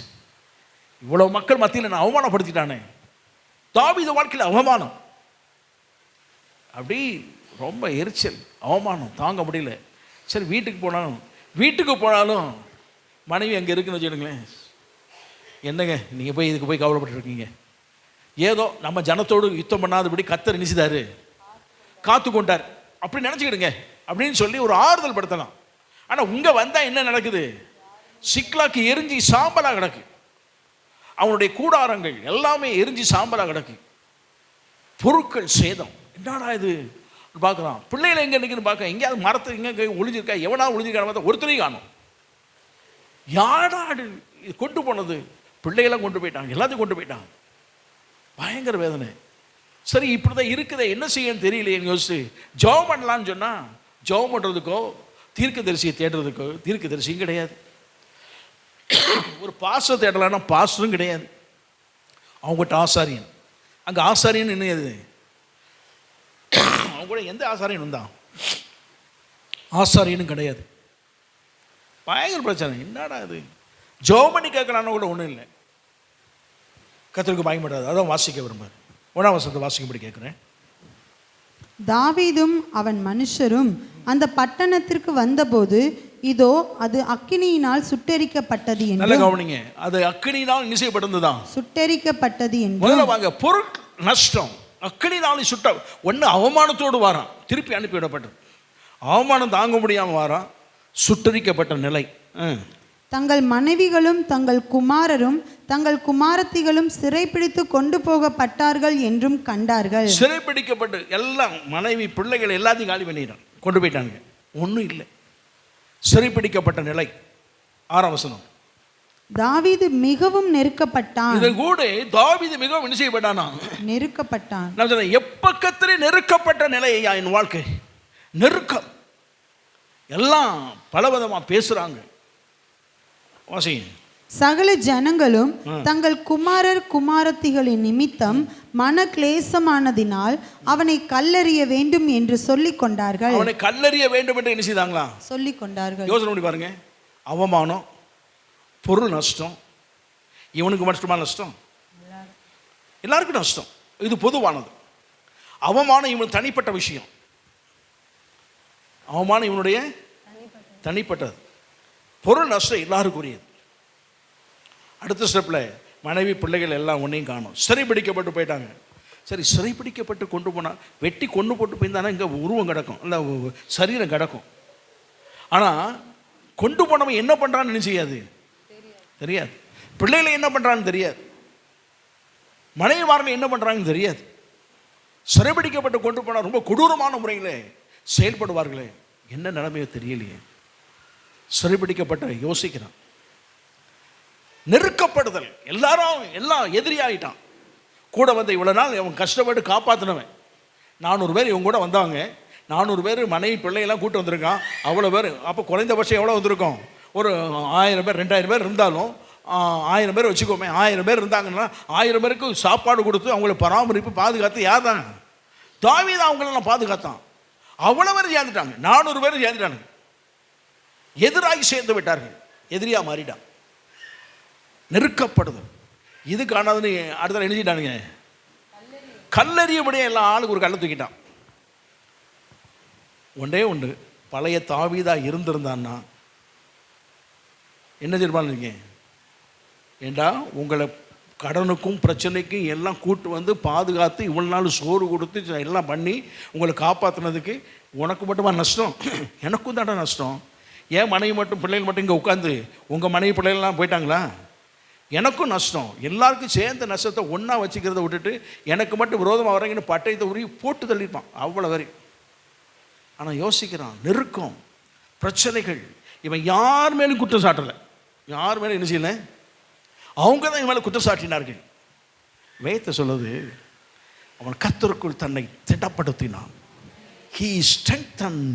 இவ்வளோ மக்கள் மத்தியில் நான் அவமானப்படுத்திட்டானே. தாவீது வாழ்க்கையில் அவமானம், அப்படி ரொம்ப எரிச்சல், அவமானம் தாங்க முடியல. சரி, வீட்டுக்கு போனாலும் மனைவி அங்கே இருக்குன்னு வச்சுடுங்களேன், என்னங்க நீங்கள் போய் இதுக்கு போய் கவலைப்பட்டுருக்கீங்க, ஏதோ நம்ம ஜனத்தோடு யுத்தம் பண்ணாதபடி கர்த்தர் நினைச்சிட்டாரு, காத்து கொண்டார் அப்படி நினச்சிக்கிடுங்க அப்படின்னு சொல்லி ஒரு ஆறுதல் படுத்தலாம். ஆனால் உங்கள் வந்தால் என்ன நடக்குது, சிக்லாக்கு எரிஞ்சி சாம்பலாக கிடக்கு, அவனுடைய கூடாரங்கள் எல்லாமே எரிஞ்சி சாம்பலாக கிடக்கு, பொருட்கள் சேதம். என்னடா இது பார்க்குறான், பிள்ளைகளை எங்கே நிற்குன்னு பார்க்க, எங்கேயாவது மரத்தை எங்கே ஒளிஞ்சிருக்கா, எவனா ஒளிஞ்சிருக்கா பார்த்தா ஒருத்தரையும் காணும். யாரா கொண்டு போனது, பிள்ளைகளாம் கொண்டு போயிட்டாங்க, எல்லாத்தையும் கொண்டு போயிட்டாங்க, பயங்கர வேதனை. சரி, இப்படி தான் இருக்குதே, என்ன செய்யன்னு தெரியலையேன்னு யோசிச்சு ஜெபம் பண்ணலான்னு சொன்னால், ஜெபம் பண்ணுறதுக்கோ தீர்க்கதரிசியை தேடுறதுக்கோ தீர்க்கதரிசியும் கிடையாது, ஒரு பாஸ்டர் தேடலான்னா பாஸ்டரும் கிடையாது, அவங்ககிட்ட ஆசாரியன், அங்கே ஆசாரியன் என்னது, அவங்க கூட எந்த ஆசாரியன் தான், ஆசாரியனும் கிடையாது, பயங்கர பிரச்சனை. என்னடா இது, ஜெபம் பண்ணி கேட்கலான்னு கூட ஒன்றும் இல்லை. கர்த்தருக்கு பயப்படாது. அதான் வாசிக்க விரும்புகிறேன். 1ஆம் வசனத்தை வாசிக்கும்படி கேட்குறேன். தாவீதும் அவன் மனுஷரும் அந்த பட்டணத்திற்கு வந்தபோது, இதோ அது அக்கினியினால் சுட்டெரிக்கப்பட்டது என்று. நல்ல கவனிங்க, அது அக்கினியினால் என்ன செய்யப்பட்டதுதான், சுட்டெரிக்கப்பட்டது என்று. முதல்ல வாங்க, பொருள் நஷ்டம், அக்கினியினால் சுட்ட, ஒன்று அவமானத்தோடு வாரான், திருப்பி அனுப்பிவிடப்பட்டது, அவமானம் தாங்க முடியாமல் வாரான், சுட்டரிக்கப்பட்ட நிலை. தங்கள் மனைவிகளும் தங்கள் குமாரரும் தங்கள் குமாரத்திகளும் சிறைப்பிடித்து கொண்டு போகப்பட்டார்கள் என்றும் கண்டார்கள். சிறைப்பிடிக்கப்பட்டு எல்லாம் மனைவி பிள்ளைகள் எல்லாத்தையும் காலி பண்ணிட்டான், கொண்டு போயிட்டாங்க, ஒன்றும் இல்லை, சிறைப்பிடிக்கப்பட்ட நிலை. 6ஆம் வசனம், தாவீது மிகவும் நெருக்கப்பட்டான். இது கூட தாவீது மிகவும் என்ன செய்யப்பட்டானா, நெருக்கப்பட்டான். நான் சொல்றேன், எப்பக்கத்திலே நெருக்கப்பட்ட நிலை என் வாழ்க்கை, நெருக்கம், எல்லாம் பலவிதமாக பேசுகிறாங்க. சகல ஜனங்களும் தங்கள் குமாரர் குமாரத்திகளின் நிமித்தம் மன கிளேசமானதினால் அவனை கல்லெறிய வேண்டும் என்று சொல்லிக் கொண்டார்கள். அவனை கல்லெறிய வேண்டும் என்று என்ன செய்தாங்களா, சொல்லிக் கொண்டார்கள். யோசனை பண்ணி பாருங்க, அவமானம், பொருள் நஷ்டம், இவனுக்கு மட்டுமா நஷ்டம், எல்லாருக்கும் நஷ்டம், இது பொதுவானது. அவமானம் இவன் தனிப்பட்ட விஷயம், அவமானம் இவனுடைய தனிப்பட்டது, பொருள் நஷ்டம் எல்லாருக்குரியது. அடுத்த ஸ்டெப்பில் மனைவி பிள்ளைகள் எல்லாம் ஒன்றையும் காணும், சிறைப்பிடிக்கப்பட்டு போயிட்டாங்க. சரி, சிறைப்பிடிக்கப்பட்டு கொண்டு போனால், வெட்டி கொண்டு போட்டு போயிருந்தானா இங்கே உருவம் கிடக்கும், இல்லை சரீரம் கிடக்கும். ஆனால் கொண்டு போனவன் என்ன பண்ணுறான்னு என்ன செய்யாது, தெரியாது. பிள்ளைகளை என்ன பண்ணுறான்னு தெரியாது, மனைவிமார்கள் என்ன பண்ணுறாங்கன்னு தெரியாது. சிறைபிடிக்கப்பட்டு கொண்டு போனால் ரொம்ப கொடூரமான முறையில் செயல்படுவார்களே, என்ன நிலைமையோ தெரியலையே. சிறைபிடிக்கப்பட்ட யோசிக்கிறான். நெருக்கப்படுதல், எல்லாம் எதிரியாயிட்டான். கூட வந்த இவ்வளோ நாள் அவன் கஷ்டப்பட்டு காப்பாற்றினவன் 400 பேர் இவங்க கூட வந்தாங்க. 400 பேர் மனைவி பிள்ளையெல்லாம் கூட்டு வந்திருக்கான். அவ்வளோ பேர். அப்போ குறைந்தபட்சம் எவ்வளோ வந்திருக்கோம்? ஒரு 1000 பேர் 2000 பேர் இருந்தாலும் 1000 பேர் வச்சுக்கோமே. 1000 பேர் இருந்தாங்கன்னா 1000 பேருக்கு சாப்பாடு கொடுத்து அவங்கள பராமரிப்பு பாதுகாத்து யார் தாங்க? தாவீது அவங்களெல்லாம் பாதுகாத்தான். அவ்வளோ பேர் சேர்ந்துட்டாங்க. 400 பேர் சேர்ந்துட்டாங்க. எதிராகி சேர்ந்து விட்டார்கள். எதிரியாக மாறிட்டான். நெருக்கப்படுது. இது காணாதுன்னு அடுத்த எழுதிட்டானுங்க. கல்லறியபடியே எல்லாம் ஆளுக்கு ஒரு கல்லை தூக்கிட்டான். ஒன்றே ஒன்று, பழைய தாவீதா இருந்திருந்தான்னா என்ன தீர்மானிங்க? ஏண்டா உங்களை கடனுக்கும் பிரச்சனைக்கும் எல்லாம் கூட்டு வந்து பாதுகாத்து இவ்வளோ நாள் சோறு கொடுத்து எல்லாம் பண்ணி உங்களை காப்பாற்றினதுக்கு உனக்கு மட்டுமா நஷ்டம்? எனக்கும் தாண்டா நஷ்டம். ஏன் மனைவி மட்டும் பிள்ளைகள் மட்டும் இங்கே உட்காந்து உங்கள் மனைவி பிள்ளைகள்லாம் போயிட்டாங்களா? எனக்கும் நஷ்டம். எல்லாருக்கும் சேர்ந்த நஷ்டத்தை ஒன்றா வச்சுக்கிறத விட்டுட்டு எனக்கு மட்டும் விரோதமாக வரீங்கன்னு பட்டயத்தை உருவி போட்டு தள்ளிப்பான். அவ்வளோ வரி. ஆனால் யோசிக்கிறான். நெருக்கம், பிரச்சனைகள். இவன் யார் மேலும் குற்றம் சாட்டலை. யார் மேலும் என்ன செய்யலை? அவங்க தான் இவன் மேலே குற்றம் சாட்டினார்கள். வேதத்தை சொல்லுது, அவன் கர்த்தருக்குள் தன்னை திடப்படுத்தினான். He strengthened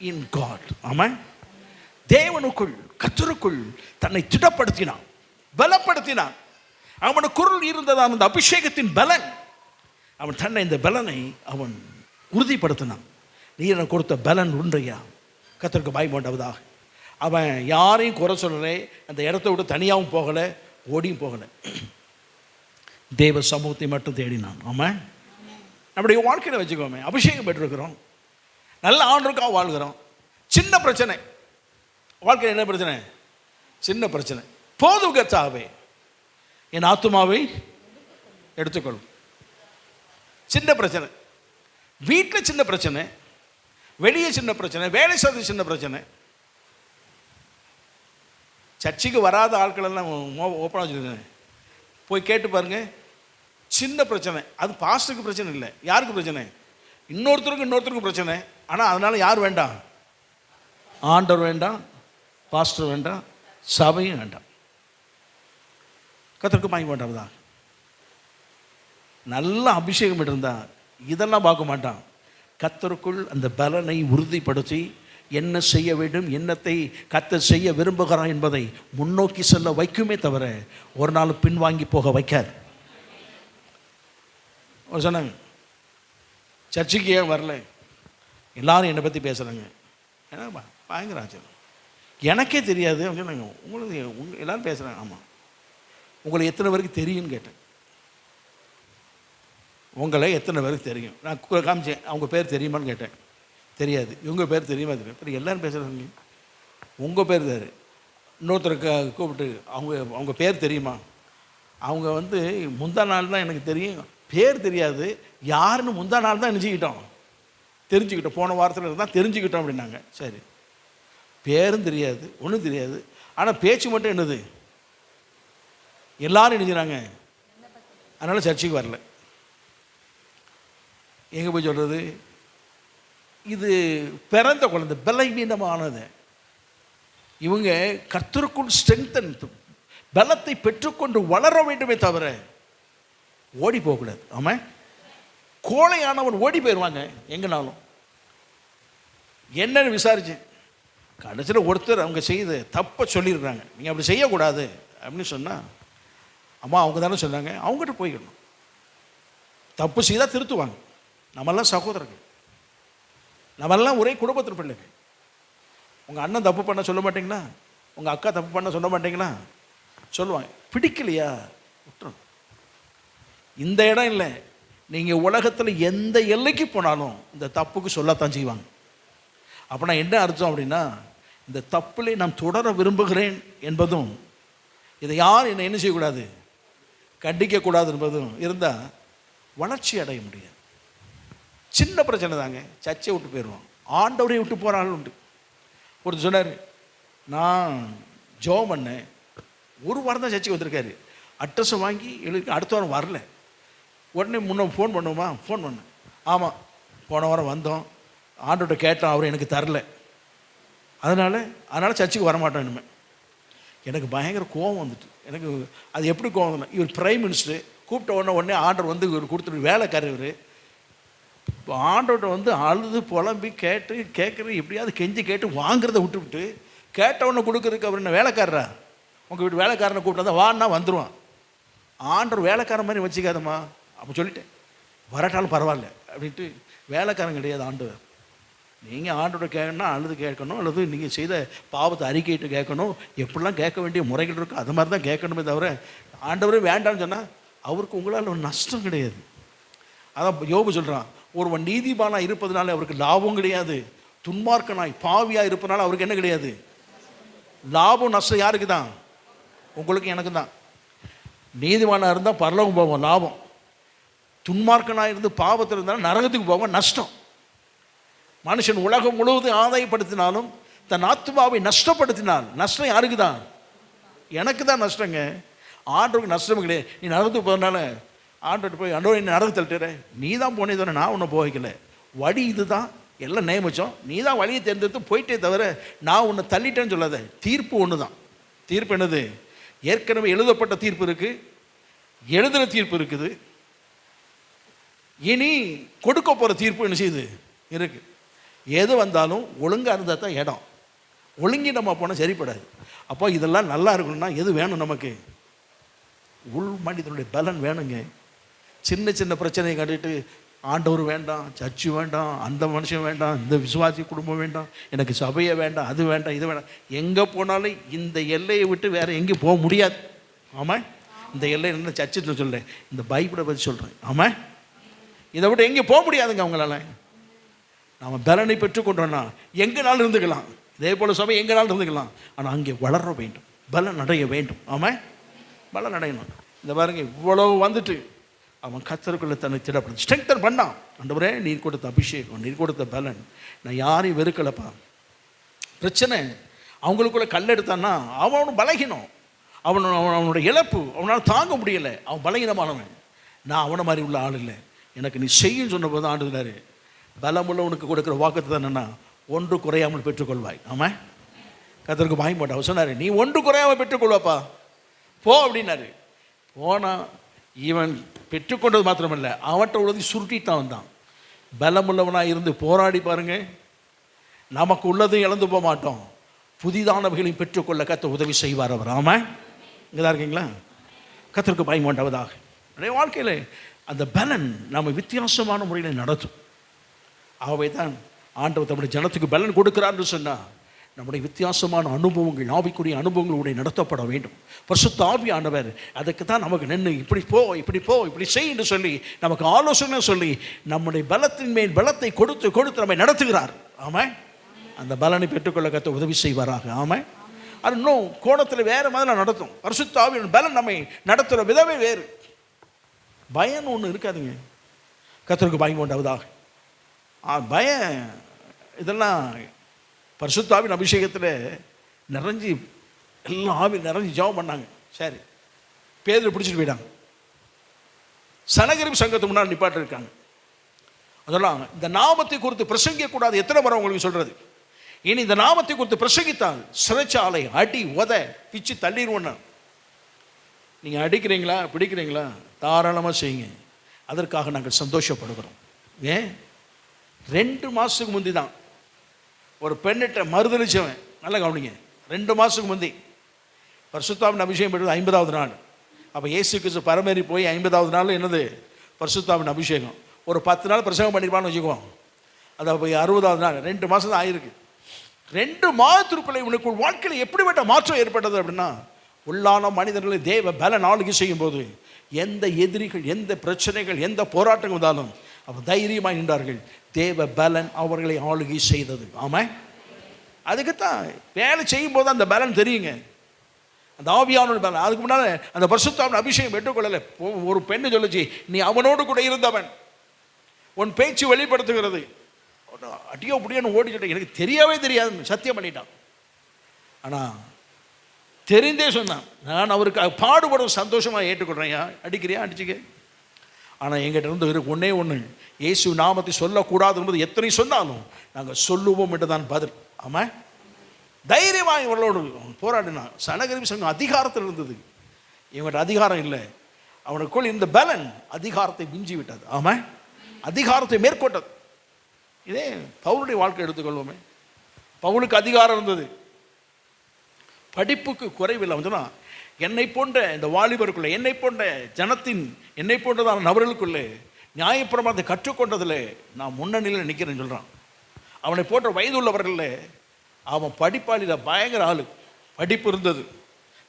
in God. ஆமாம், தேவனுக்குள் கர்த்தருக்குள் தன்னை திடப்படுத்தினான், பலப்படுத்தினான். அவனுக்கு குரல் இருந்ததான அந்த அபிஷேகத்தின் பலன், அவன் தன்னை இந்த பலனை அவன் உறுதிப்படுத்தினான். நீ எனக்கு கொடுத்த பலன் உண்டையா? கர்த்தருக்கு பயப்பட்டவதாக. அவன் யாரையும் குறை சொல்லலை. அந்த இடத்த விட்டு தனியாகவும் போகலை, ஓடியும் போகலை. தேவ சமூகத்தை மட்டும் தேடினான். ஆமாம், நம்முடைய வாழ்க்கையில் வச்சுக்கோமே, அபிஷேகம் பெற்றிருக்கிறோம், நல்ல ஆண்டவருக்காக வாழ்கிறோம். சின்ன பிரச்சனை வாழ்க்கையில். என்ன பிரச்சனை? சின்ன பிரச்சனை. போதும் கர்த்தாவே, என் ஆத்துமாவை எடுத்துக்கொள்ளும். சின்ன பிரச்சனை. வீட்டில் சின்ன பிரச்சனை, வெளியே சின்ன பிரச்சனை, வேலை செய்வது சின்ன பிரச்சனை. சர்ச்சுக்கு வராத ஆட்கள் எல்லாம் ஓப்பனாக வச்சுருக்கேன், போய் கேட்டு பாருங்க. சின்ன பிரச்சனை. அது பாஸ்டருக்கு பிரச்சனை இல்லை. யாருக்கு பிரச்சனை? இன்னொருத்தருக்கு பிரச்சனை. ஆனால் அதனால் யார் வேண்டாம்? ஆண்டவர் வேண்டாம், பாஸ்டர் வேண்டாம், சபையும் வேண்டாம். கர்த்தருக்கு பயப்பட வேண்டாம். நல்ல அபிஷேகம் இருந்தா இதெல்லாம் பார்க்க மாட்டான். கர்த்தருக்குள் அந்த பலனை உறுதிப்படுத்தி என்ன செய்ய வேண்டும், என்னத்தை கர்த்தர் செய்ய விரும்புகிறான் என்பதை முன்னோக்கி செல்ல வைக்குமே தவிர ஒரு நாள் பின்வாங்கி போக வைக்காது. சொன்னாங்க, சர்ச்சுக்கு ஏன் வரல? எல்லாரும் என்னை பற்றி பேசுகிறாங்க. ஏன்னா பயங்கர ஆச்சரியம். எனக்கே தெரியாது சொன்னாங்க. உங்களுக்கு எல்லோரும் பேசுகிறாங்க. ஆமாம், உங்களை எத்தனை பேருக்கு தெரியும்னு கேட்டேன். உங்களை எத்தனை பேருக்கு தெரியும்? நான் காமிச்சேன். அவங்க பேர் தெரியுமான்னு கேட்டேன். தெரியாது. இவங்க பேர் தெரியுமா? தெரியும். அப்புறம் எல்லோரும் பேசுகிறாங்க. உங்கள் பேர் தாரு. இன்னொருத்தருக்கு கூப்பிட்டு அவங்க பேர் தெரியுமா? அவங்க முந்தா நாள் தான் எனக்கு தெரியும், பேர் தெரியாது. யாருன்னு முந்தா நாள் தான் தெரிஞ்சுக்கிட்டோம். போன வாரத்தில் இருந்தால் தெரிஞ்சுக்கிட்டோம் அப்படின்னாங்க. சரி, பேரும் தெரியாது, ஒன்றும் தெரியாது. ஆனால் பேச்சு மட்டும் என்னது? எல்லாரும் நினைக்கிறாங்க. அதனால் சர்ச்சைக்கு வரல. எங்கே போய் சொல்கிறது? இது பிறந்த குழந்தை, பலவீனமானது. இவங்க கர்த்தருக்குள் ஸ்ட்ரெங்தன், பலத்தை பெற்றுக்கொண்டு வளர வேண்டுமே தவிர ஓடி போகக்கூடாது. ஆமாம், கோழையானவன் ஓடி போயிடுவாங்க எங்கேனாலும். என்னன்னு விசாரிச்சேன். கடைசியில் ஒருத்தர் அவங்க செய்த தப்பை சொல்லிடுறாங்க. நீங்கள் அப்படி செய்யக்கூடாது அப்படின்னு சொன்னால், அம்மா அவங்க தானே சொன்னாங்க, அவங்ககிட்ட போய்க்கணும். தப்பு செய்தால் திருத்துவாங்க. நம்மெல்லாம் சகோதரர்கள், நம்மெல்லாம் ஒரே குடும்பத்தில் பிள்ளைகள். உங்கள் அண்ணன் தப்பு பண்ண சொல்ல மாட்டீங்களா? உங்கள் அக்கா தப்பு பண்ண சொல்ல மாட்டீங்களா? சொல்லுவாங்க. பிடிக்கலையா விட்டுரும். இந்த இடம் இல்லை, நீங்கள் உலகத்தில் எந்த எல்லைக்கு போனாலும் இந்த தப்புக்கு சொல்லத்தான் செய்வாங்க. அப்படின்னா என்ன அர்த்தம் அப்படின்னா, இந்த தப்பிலே நான் தொடர விரும்புகிறேன் என்பதும், இதை யார் என்ன செய்யக்கூடாது, கண்டிக்கக்கூடாது என்பதும் இருந்தால் வளர்ச்சி அடைய முடியாது. சின்ன பிரச்சனை தாங்க, சர்ச்சை விட்டு போயிடுவோம். ஆண்டவரை விட்டு போகிற ஆள் உண்டு. ஒருத்தர் சொன்னார், நான் ஜெபம் பண்ணேன், ஒரு வாரம் தான் சர்ச்சைக்கு வந்திருக்காரு, அட்ரஸை வாங்கி எழுதி அடுத்த வாரம் வரல. உடனே முன்ன ஃபோன் பண்ணுவோமா? ஃபோன் பண்ணேன். ஆமாம், போன வாரம் வந்தோம், ஆண்டோட்ட கேட்டோம், அவர் எனக்கு தரல, அதனால் சர்ச்சுக்கு வரமாட்டோம் இனிமேல். எனக்கு பயங்கர கோவம் வந்துட்டு. எனக்கு அது எப்படி கோவம் வந்தோம், இவர் பிரைம் மினிஸ்டர் கூப்பிட்ட உடனே ஆர்டர் வந்து இவர் கொடுத்துட்டு வேலைக்காரர் இவர் ஆண்டோட்ட வந்து அழுது புலம்பி கேட்குற எப்படியாவது கெஞ்சி கேட்டு வாங்குறத விட்டுவிட்டு கேட்டவொன்னே கொடுக்குறதுக்கு அவர் என்ன வேலைக்காரரா? உங்கள் வீட்டு வேலைக்காரனை கூப்பிட்டு வான்னா வந்துடுவான். ஆண்டவர் வேலைக்காரன் மாதிரி வச்சுக்காதம்மா அப்போ சொல்லிட்டேன், வரட்டாலும் பரவாயில்ல அப்படின்ட்டு. வேலைக்காரன் கிடையாது ஆண்டவர். நீங்கள் ஆண்டோட கேட்கணும்னா அழுது கேட்கணும், அல்லது நீங்கள் செய்த பாவத்தை அறிக்கையிட்டு கேட்கணும். எப்படிலாம் கேட்க வேண்டிய முறைகள் இருக்கும் அது மாதிரி தான் கேட்கணுமே தவிர ஆண்டவரே வேண்டாம்னு சொன்னால் அவருக்கு உங்களால் ஒரு நஷ்டம் கிடையாது. அதான் யோபு சொல்கிறான், ஒருவன் நீதிமானாக இருப்பதனால அவருக்கு லாபம் கிடையாது, துன்மார்க்கனாய் பாவியாக இருப்பதனால அவருக்கு என்ன கிடையாது? லாபம் நஷ்டம் யாருக்கு தான்? உங்களுக்கு எனக்கு தான். நீதிமானாக இருந்தால் பரலோகம் போவோம் லாபம், துன்மார்க்கனாக இருந்து பாவத்தில் இருந்தாலும் நரகத்துக்கு போவோம் நஷ்டம். மனுஷன் உலகம் முழுவதும் ஆதாயப்படுத்தினாலும் தன் ஆத்மாவை நஷ்டப்படுத்தினால் நஷ்டம் யாருக்கு தான்? எனக்கு தான் நஷ்டங்க, ஆண்டவருக்கு நஷ்டம் கிடையாது. நீ நரகத்துக்கு போகிறதுனால ஆண்டோட்டு போய் ஆண்டோ என்ன நரகு தள்ளிட்டுற, நீ தான் போனே தவிர நான் உன்னை போய்க்கல, வழி இது தான், எல்லாம் நியமிச்சோம், நீ தான் வழியை தேர்ந்தெடுத்து போயிட்டே தவிர நான் உன்னை தள்ளிட்டேன்னு சொல்லாத. தீர்ப்பு ஒன்று தான். தீர்ப்பு என்னது? ஏற்கனவே எழுதப்பட்ட தீர்ப்பு இருக்குது, எழுதுகிற தீர்ப்பு இருக்குது, இனி கொடுக்க போகிற தீர்ப்பு என்ன செய்யுது இருக்குது. எது வந்தாலும் ஒழுங்காக இருந்தால் தான் இடம், ஒழுங்கி நம்ம போனால் சரிப்படாது. அப்போ இதெல்லாம் நல்லா இருக்கணும்னா எது வேணும்? நமக்கு உள் மனிதனுடைய பலன் வேணுங்க. சின்ன சின்ன பிரச்சனையை கட்டிட்டு ஆண்டவர் வேண்டாம், சர்ச்சு வேண்டாம், அந்த மனுஷன் வேண்டாம், இந்த விசுவாசி குடும்பம் வேண்டாம், எனக்கு சபையை வேண்டாம், அது வேண்டாம், இது வேண்டாம், எங்கே போனாலும் இந்த எல்லையை விட்டு வேறு எங்கேயும் போக முடியாது. ஆமாம், இந்த எல்லை என்ன சர்ச்சுன்னு சொல்கிறேன், இந்த பைபிளை பற்றி சொல்கிறேன். ஆமாம், இதை விட்டு எங்கேயும் போக முடியாதுங்க அவங்களால. நாம் பலனை பெற்றுக்கொண்டோன்னா எங்கேனாலும் இருந்துக்கலாம், இதே போல் சபை எங்கேனாலும் இருந்துக்கலாம், ஆனால் அங்கே வளர வேண்டும், பலன் அடைய வேண்டும். ஆமாம், பலன் அடையணும். இந்த பாருங்க, இவ்வளவு வந்துட்டு அவன் கர்த்தருக்குள்ளே தன்னை திடப்படும் ஸ்ட்ரெங்தன் பண்ணான். ஆண்டவரே நீர் கொடுத்த அபிஷேகம், நீர் கொடுத்த பலன், நான் யாரையும் வெறுக்கலப்பா. பிரச்சனை அவங்களுக்குள்ளே கல் எடுத்தான்னா அவனு பலகீனம், அவனோட இழப்பு அவனால் தாங்க முடியலை, அவன் பலகீனமானவன். நான் அவனை மாதிரி உள்ள ஆள் இல்லை, எனக்கு நீ செய்யும் சொன்ன போது ஆண்டுகிறாரு. பலமுள்ளவனுக்கு கொடுக்குற வாக்குத்தை தான் என்னன்னா, ஒன்று குறையாமல் பெற்றுக்கொள்வாய். ஆமாம், கர்த்தருக்கு வாங்கி மாட்டா. அவர் சொன்னார், நீ ஒன்று குறையாமல் பெற்றுக்கொள்வாப்பா, போ அப்படின்னாரு. போனால் இவன் பெற்றுக்கொண்டது மாத்திரமல்ல, அவன்கிட்ட உள்ளதை சுருட்டிட்டான் வந்தான். பலமுள்ளவனாக இருந்து போராடி பாருங்க, நமக்கு உள்ளதும் இழந்து போக மாட்டோம், புதிதானவைகளையும் பெற்றுக்கொள்ள கர்த்தர் உதவி செய்வார் அவர். ஆமாம், இங்கே தான் இருக்கீங்களா? கர்த்தருக்கு பயமாண்டவதாக நிறைய வாழ்க்கையில் அந்த பலன் நம்ம வித்தியாசமான முறையில் நடத்தும். ஆகவே தான் ஆண்டவர் தம்முடைய ஜனத்துக்கு பலன் கொடுக்கிறான்னு சொன்னால் நம்முடைய வித்தியாசமான அனுபவங்கள், ஆவிக்குரிய அனுபவங்களுடைய நடத்தப்பட வேண்டும். பரிசுத்த ஆவியானவர் அதுக்கு தான் நமக்கு நின்று இப்படி போ, இப்படி போ, இப்படி செய் என்று சொல்லி நமக்கு ஆலோசனை சொல்லி நம்முடைய பலத்தின் மேல் பலத்தை கொடுத்து கொடுத்து நம்மை நடத்துகிறார். ஆமாம், அந்த பலனை பெற்றுக்கொள்ள கர்த்தர் உதவி செய்வாராக. ஆமாம், அது இன்னும் கோணத்தில் வேறு மாதிரி நடத்தும். பரிசுத்த ஆவியின் பலன் நம்மை நடத்துகிற விதமே வேறு. பயம் ஒன்று இருக்காதுங்க. கர்த்தருக்கு பயம் உண்டாவதாக. பயம் இதெல்லாம் பரிசுத்த ஆவியின் அபிஷேகத்தில் நிறைஞ்சி எல்லாம் ஆவி நிறைஞ்சி ஜெபம் பண்ணாங்க. சரி, பேதுரு பிடிச்சிட்டு போயிட்டாங்க. சனகரிப்பு சங்கத்துக்கு முன்னாடி நிப்பாட்டு இருக்காங்க. அதெல்லாம் இந்த நாமத்தை குறித்து பிரசங்கிக்கக்கூடாது. எத்தனை முறை உங்களுக்கு சொல்கிறது? இனி இந்த நாமத்தை குறித்து பிரசங்கித்தால் சிறைச்சாலை, அடி, உத, பிச்சு தள்ளிடுவோன்னு. நீங்கள் அடிக்கிறீங்களா, பிடிக்கிறீங்களா, தாராளமாக செய்யுங்க, அதற்காக நாங்கள் சந்தோஷப்படுகிறோம். ஏன் 2 மாதத்துக்கு முந்தி தான் ஒரு பெண்ணிட்ட மறுதளிச்சவன், நல்லா கவனிங்க, 2 மாதத்துக்கு முந்தி பரிசுத்தாவின் அபிஷேகம் பெற்றது 50வது நாள். அப்போ இயேசு கிறிஸ்து பரமேறி போய் 50வது நாள் என்னது? பரிசுத்தாவின் அபிஷேகம். ஒரு 10 நாள் பிரசங்கம் பண்ணியிருப்பான்னு வச்சுக்குவோம், அதை போய் 60வது நாள், 2 மாதம் தான் ஆயிருக்கு. 2 மாதத்திற்குள்ளே உனக்கு வாழ்க்கையில் எப்படிப்பட்ட மாற்றம் ஏற்பட்டது அப்படின்னா, உள்ளான மனிதர்களை தேவ பலன் ஆளுகை செய்யும் போது எந்த எதிரிகள், எந்த பிரச்சனைகள், எந்த போராட்டங்கள் வந்தாலும் அவர் தைரியமாக நின்றார்கள். தேவ பலன் அவர்களை ஆளுகை செய்தது. ஆமாம், அதுக்குத்தான் வேலை செய்யும் போது அந்த பலன் தெரியுங்க, அந்த ஆவியானோட பலன். அதுக்கு முன்னால் அந்த பரிசுத்தாவின் அபிஷேகம் பெற்றுக்கொள்ளலை. ஒரு பெண்ணு சொல்லுச்சு, நீ அவனோடு கூட இருந்தவன், உன் பேச்சு வெளிப்படுத்துகிறது. அடியோ அப்படியான்னு ஓடிக்கிட்ட, எனக்கு தெரியவே தெரியாதுன்னு சத்தியம் பண்ணிட்டான். ஆனால் தெரிந்தே சொன்னான், நான் அவருக்கு பாடுபடும் சந்தோஷமாக ஏற்றுக்கொள்கிறேன். அடிக்கிறியா, அடிச்சுக்க. ஆனால் எங்கிட்ட இருந்து ஒன்றே ஒன்று, இயேசு நாமத்தை சொல்லக்கூடாது என்பது எத்தனை சொன்னாலும் நாங்கள் சொல்லுவோம் என்று தான் பதில். ஆமாம், தைரியமாக இவர்களோடு போராடினா. சனகரிப்பு சங்கம் அதிகாரத்தில் இருந்தது, இவங்கள்ட்ட அதிகாரம் இல்லை. அவனுக்குள் இந்த பலன் அதிகாரத்தை மிஞ்சி விட்டது. ஆமாம், அதிகாரத்தை மேற்கொண்டது. இதே பவுலுடைய வாழ்க்கை எடுத்துக்கொள்வோமே. பவுலுக்கு அதிகாரம் இருந்தது, படிப்புக்கு குறைவில்லை. வந்துன்னா என்னை போன்ற இந்த வாலிபருக்குள்ளே, என்னை போன்ற ஜனத்தின், என்னை போன்றதான நபர்களுக்குள்ளே நியாயப்பிரமாணத்தை கற்றுக்கொண்டதில் நான் முன்னணியில் நிற்கிறேன்னு சொல்கிறான். அவனை போன்ற வயதுள்ளவர்களில் அவன் படிப்பாளியில் பயங்கர ஆளு. படிப்பு இருந்தது,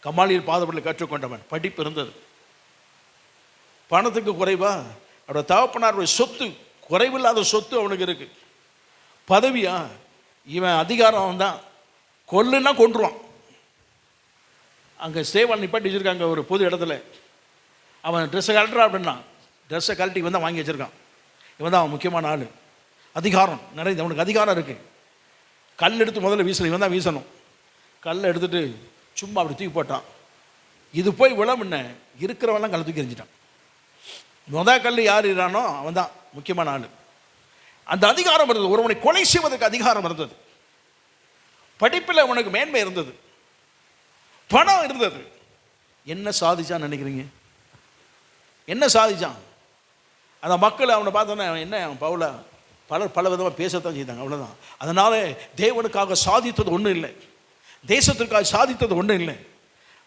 கமாலியில் பாதப்பள்ளி கற்றுக்கொண்டவன், படிப்பு இருந்தது. பணத்துக்கு குறைவா? அவரோட தகப்பனாருடைய சொத்து, குறைவில்லாத சொத்து அவனுக்கு இருக்கு. பதவியா? இவன் அதிகாரம் தான், கொல்லுன்னா கொன்றுவான். அங்கே சேவல் நிப்பாட்டி வச்சுருக்காங்க ஒரு பொது இடத்துல. அவன் ட்ரெஸ்ஸை கழட்டுறா அப்படின்னா ட்ரெஸ்ஸை கழட்டி இவன் தான் வாங்கி வச்சுருக்கான். இவன் தான் அவன் முக்கியமான ஆள். அதிகாரம் நிறைய, அவனுக்கு அதிகாரம் இருக்குது. கல் எடுத்து முதல்ல வீசணும், இவன் தான் வீசணும். கல்லை எடுத்துகிட்டு சும்மா அப்படி தூக்கி போட்டான். இது போய் விழமுன்ன இருக்கிறவெல்லாம் கல் தூக்கி எறிஞ்சிட்டான். கல் யார் இறானோ அவன் தான் முக்கியமான ஆள். அந்த அதிகாரம் இருந்தது. ஒருவனை கொலை செய்வதற்கு அதிகாரம் இருந்தது. படிப்பில் அவனுக்கு மேன்மை இருந்தது, பணம் இருந்தது. என்ன சாதிச்சான்னு நினைக்கிறீங்க? என்ன சாதிச்சான்? அந்த மக்கள் அவனை பார்த்தோன்னே என்ன பவுல பலர் பல விதமாக பேசத்தான் செய்தாங்க, அவ்வளோதான். அதனால தேவனுக்காக சாதித்தது ஒன்றும் இல்லை, தேசத்திற்காக சாதித்தது ஒன்றும் இல்லை.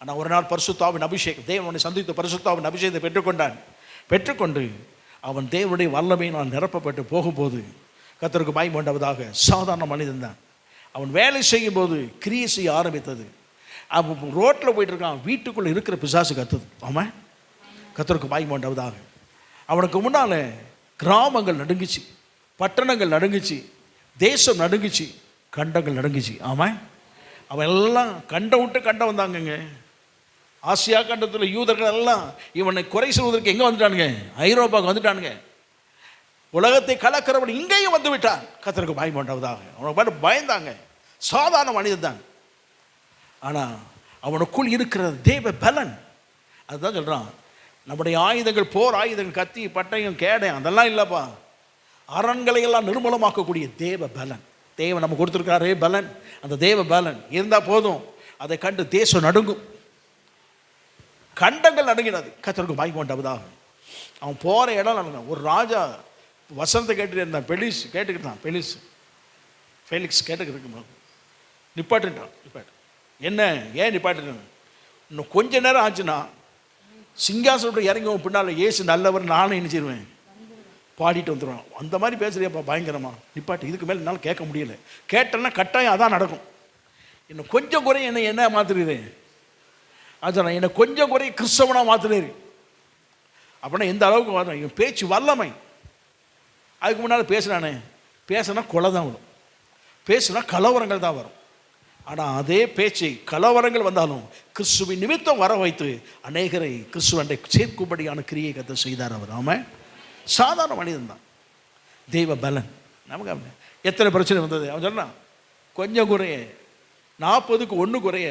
ஆனால் ஒரு நாள் பரிசுத்தாவின் அபிஷேகம், தேவனை சந்தித்த பரிசுத்தாவின் அபிஷேகத்தை பெற்றுக்கொண்டான். பெற்றுக்கொண்டு அவன் தேவனுடைய வல்லமையினால் நிரப்பப்பட்டு போகும்போது கர்த்தருக்கு மகிமை உண்டாவதாக. சாதாரண மனிதன் தான். அவன் வேலை செய்யும்போது கிரியை செய்ய ஆரம்பித்தது. அவன் ரோட்டில் போயிட்டு இருக்கான், வீட்டுக்குள்ளே இருக்கிற பிசாசு கத்துது. ஆமாம், கர்த்தருக்கு மகிமை உண்டாவதாக. அவனுக்கு முன்னால் கிராமங்கள் நடுங்குச்சு, பட்டணங்கள் நடுங்குச்சு, தேசம் நடுங்குச்சு, கண்டங்கள் நடுங்குச்சு. ஆமாம், அவன் எல்லாம் கண்டம் விட்டு கண்டம் வந்தாங்கங்க. ஆசியா கண்டத்தில் யூதர்கள் எல்லாம் இவனை குறை சொல்வதற்கு எங்கே வந்துட்டானுங்க? ஐரோப்பாவுக்கு வந்துட்டானுங்க. உலகத்தை கலக்கிறவன் இங்கேயும் வந்து விட்டான். கர்த்தருக்கு மகிமை உண்டாவதாக. அவனை பாட்டு பயந்தாங்க. சாதாரண மனிதன் தான், ஆனால் அவனுக்குள் இருக்கிற தேவ பலன், அதுதான் சொல்கிறான். நம்முடைய ஆயுதங்கள், போர் ஆயுதங்கள், கத்தி பட்டயம் கேடயம் அதெல்லாம் இல்லைப்பா. அரண்களை எல்லாம் நிர்மூலமாக்கக்கூடிய தேவ பலன் தேவன் நம்ம கொடுத்துருக்காரே பலன். அந்த தேவ பலன் இருந்தால் போதும், அதை கண்டு தேசம் நடுங்கும், கண்டங்கள் நடுங்கினது. கர்த்தருக்கு மகிமை உண்டாவதாக. அவன் போகிற இடம் நடந்தான். ஒரு ராஜா வசனத்தை கேட்டுட்டு இருந்தான். பெலிஸ் கேட்டுக்கிட்டான். ஃபெலிக்ஸ் கேட்டுக்கிட்டு நிப்பாட்டுட்டான். என்ன ஏன் நிப்பாட்டுட்டான்? இன்னும் கொஞ்ச நேரம் ஆச்சுன்னா சிங்காசனத்தை இறங்குவோம், பின்னால் இயேசு நல்லவர் நானும் நினைச்சிருவேன், பாடிட்டு வந்துடுவான். அந்த மாதிரி பேசுறியாப்பா பயங்கரமா, நிப்பாட்டு, இதுக்கு மேலே என்னால் கேட்க முடியல. கேட்டேன்னா கட்டாயம் அதான் நடக்கும். இன்னும் கொஞ்சம் குறை என்ன மாற்றுறது? அதான் என்னை கொஞ்சம் குறை கிறிஸ்தவனாக மாற்றுறாரு. அப்படின்னா எந்த அளவுக்கு வரும் இவன் பேச்சு வல்லமை. அதுக்கு முன்னால் பேசினா கொலை தான் வரும், பேசுனா கலவரங்கள் தான் வரும். ஆனால் அதே பேச்சை கலவரங்கள் வந்தாலும் கிறிஸ்துவின் நிமித்தம் வர வைத்து அநேகரை கிறிஸ்துவண்டை சேர்க்கும்படியான கிரியை கத்த செய்தார் அவர். ஆமாம், சாதாரண மனிதன் தான். தெய்வ பலன் நமக்கு. எத்தனை பிரச்சனை வந்தது? அவன் சொன்னான் கொஞ்சம் குறைய 40க்கு 1 குறைய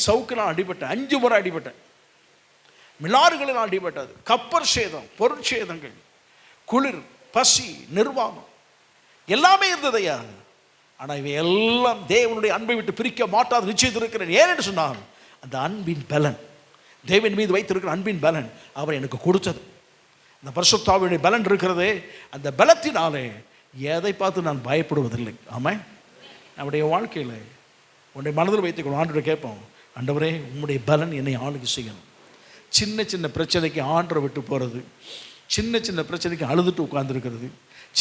சவுக்கெல்லாம் அடிபட்டேன், 5 முறை அடிபட்டேன், மிலாறுகளில் அடிபட்டது, கப்பர் சேதம், பொருட்சேதங்கள், குளிர், பசி, நிர்வாகம் எல்லாமே இருந்தது ஐயா. ஆனால் இவை எல்லாம் தேவனுடைய அன்பை விட்டு பிரிக்க மாட்டாது நிச்சயத்திருக்கிறேன். ஏன்னு சொன்னால் அந்த அன்பின் பலன், தேவன் மீது வைத்திருக்கிற அன்பின் பலன் அவர் எனக்கு கொடுத்தது. அந்த பரிசுத்தாவினுடைய பலன் இருக்கிறதே, அந்த பலத்தினாலே எதை பார்த்து நான் பயப்படுவதில்லை. ஆமாம், நம்முடைய வாழ்க்கையில் உன்னுடைய மனதில் வைத்துக்கணும். ஆண்டவரை கேட்போம், ஆண்டவரே உம்முடைய பலன் என்னை ஆளுகை செய்யணும். சின்ன சின்ன பிரச்சனைக்கு ஆண்டரை விட்டு போகிறது, சின்ன சின்ன பிரச்சனைக்கு அழுதுட்டு உட்கார்ந்துருக்கிறது,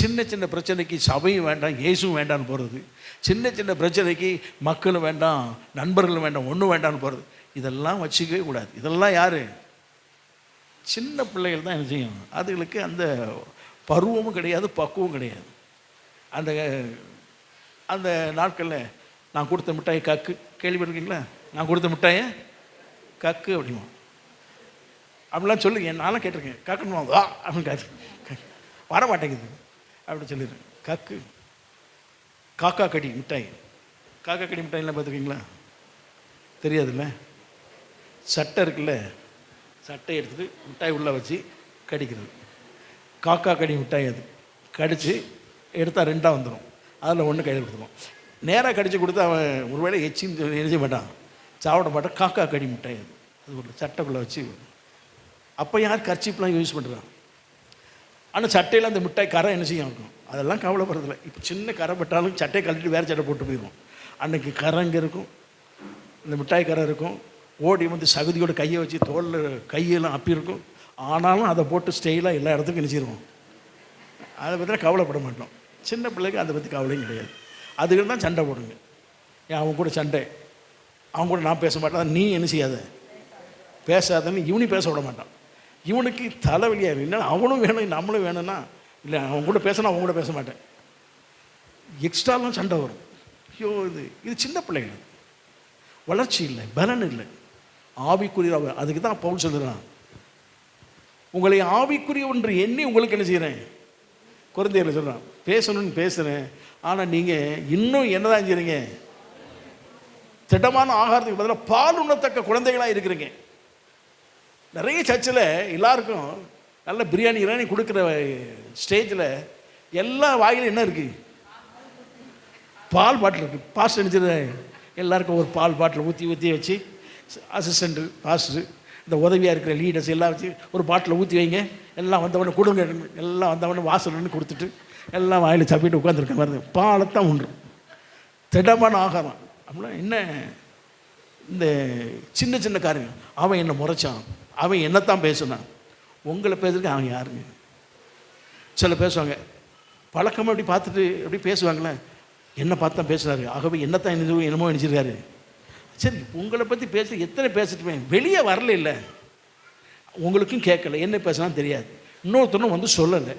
சின்ன சின்ன பிரச்சனைக்கு சபையும் வேண்டாம் இயேசுவும் வேண்டான்னு போகிறது, சின்ன சின்ன பிரச்சனைக்கு மக்களும் வேண்டாம் நண்பர்களும் வேண்டாம் ஒன்றும் வேண்டான்னு போகிறது, இதெல்லாம் வச்சுக்கவே கூடாது. இதெல்லாம் யார்? சின்ன பிள்ளைகள் தான் என்ன செய்யும். அதுகளுக்கு அந்த பருவமும் கிடையாது, பக்குவம் கிடையாது. அந்த அந்த நாட்களில் நான் கொடுத்த மிட்டாயை கக்கு, கேள்விப்பட்டிருக்கீங்களா? நான் கொடுத்த மிட்டாயை கக்கு அப்படிமா அப்படிலாம் சொல்லுங்க. நானும் கேட்டிருக்கேன். கக்கணுமா வா அப்படின்னு வர மாட்டேங்குது அப்படின்னு சொல்லிடுறேன். கக்கு, காக்கா கடி மிட்டாய். காக்கா கடி மிட்டாய்லாம் பார்த்துருக்கீங்களா? தெரியாதுல்ல. சட்டை இருக்குல்ல, சட்டை எடுத்துகிட்டு மிட்டாய் உள்ளே வச்சு கடிக்கிறது. காக்கா கடி மிட்டாய் அது. கடித்து எடுத்தால் 2ஆக வந்துடும். அதில் ஒன்று கையில் கொடுத்துருவோம். நேராக கடித்து கொடுத்து அவன் ஒருவேளை எச்சின்னு நினைச்ச மாட்டான், சாப்பிட மாட்டான். காக்கா கடி மிட்டாய் அது. அது ஒரு சட்டைக்குள்ளே வச்சு. அப்போ யார் கர்ச்சீப்லாம் யூஸ் பண்ணுறான்? ஆனால் சட்டையில் அந்த மிட்டாய் கரை என்ன செய்யும் இருக்கும், அதெல்லாம் கவலைப்படுறதில்ல. இப்போ சின்ன கரை பட்டாலும் சட்டையை கழட்டிட்டு வேறு சட்டை போட்டு போயிடுவோம். அன்றைக்கி கரை இங்கே இருக்கும், இந்த மிட்டாய் கரை இருக்கும். ஓடி வந்து சகுதியோட கையை வச்சு தோளில் கையெல்லாம் அப்பி இருக்கும். ஆனாலும் அதை போட்டு ஸ்டெயிலாக எல்லா இடத்துக்கும் நினச்சிடுவோம். அதை பற்றி கவலைப்பட மாட்டோம். சின்ன பிள்ளைக்கு அதை பற்றி கவலையும் கிடையாது. அதுக்கு தான் சண்டை போடுங்க. ஏன் அவன் கூட சண்டை, அவன் கூட நான் பேச மாட்டேன், நீ என்ன செய்யாத பேசாதன்னு இவனையும் பேச விட மாட்டான். இவனுக்கு தலைவலியாக இல்லை, அவனும் வேணும் நம்மளும் வேணும்னா இல்லை, அவன் கூட பேசினா அவன் கூட பேச மாட்டேன். எக்ஸ்ட்ராலாம் சண்டை வரும். ஐயோ இது சின்ன பிள்ளைங்க, வளர்ச்சி இல்லை, பலன் இல்லை, ஆவிக்குரிய. அதுக்கு தான் பவுல் சொல்லுறான், உங்களை ஆவிக்குரிய ஒன்று எண்ணி உங்களுக்கு என்ன செய்கிறேன். குழந்தைகளை சொல்கிறான், பேசணும்னு பேசுகிறேன், ஆனால் நீங்கள் இன்னும் என்னதான் செய்கிறீங்க, திடமான ஆகாரத்துக்கு பதிலாக பால் உண்ணத்தக்க குழந்தைகளாக இருக்கிறீங்க. நிறைய சர்ச்சில் எல்லாருக்கும் நல்ல பிரியாணி கொடுக்குற ஸ்டேஜில் எல்லா வாயிலும் என்ன இருக்குது, பால் பாட்டில் இருக்குது. பாஸ்டர் நினச்சிட எல்லாருக்கும் ஒரு பால் பாட்டில் ஊற்றி வச்சு, அசிஸ்டண்ட்டு பாஸ்டரு இந்த உதவியாக இருக்கிற லீடர்ஸ் எல்லாம் வச்சு ஒரு பாட்டில் ஊற்றி வைங்க, எல்லாம் வந்தவொடனே கொடுங்க, எல்லாம் வந்தவொடனே வாசல்னு கொடுத்துட்டு எல்லாம் வாயில் சப்பிட்டு உட்காந்துருக்க மாதிரி பாலைத்தான் உண்டு. திடமான ஆகாரம். அப்படின்னா என்ன, இந்த சின்ன சின்ன காரியம். அவன் என்னை முறைச்சான், அவன் என்னத்தான் பேசுனான், உங்களை பேசுறதுக்கு அவன் யாருங்க. சில பேசுவாங்க பழக்கமாக அப்படி பார்த்துட்டு அப்படி பேசுவாங்களே, என்னை பார்த்து தான் பேசுகிறாரு, ஆகவே என்னத்தான் என்னமோ நினச்சிருக்காரு. சரி, உங்களை பற்றி பேச எத்தனை பேசிட்டுமே வெளியே வரல, இல்லை உங்களுக்கும் கேட்கல, என்ன பேசலாம் தெரியாது, இன்னொருத்தனும் வந்து சொல்லலை.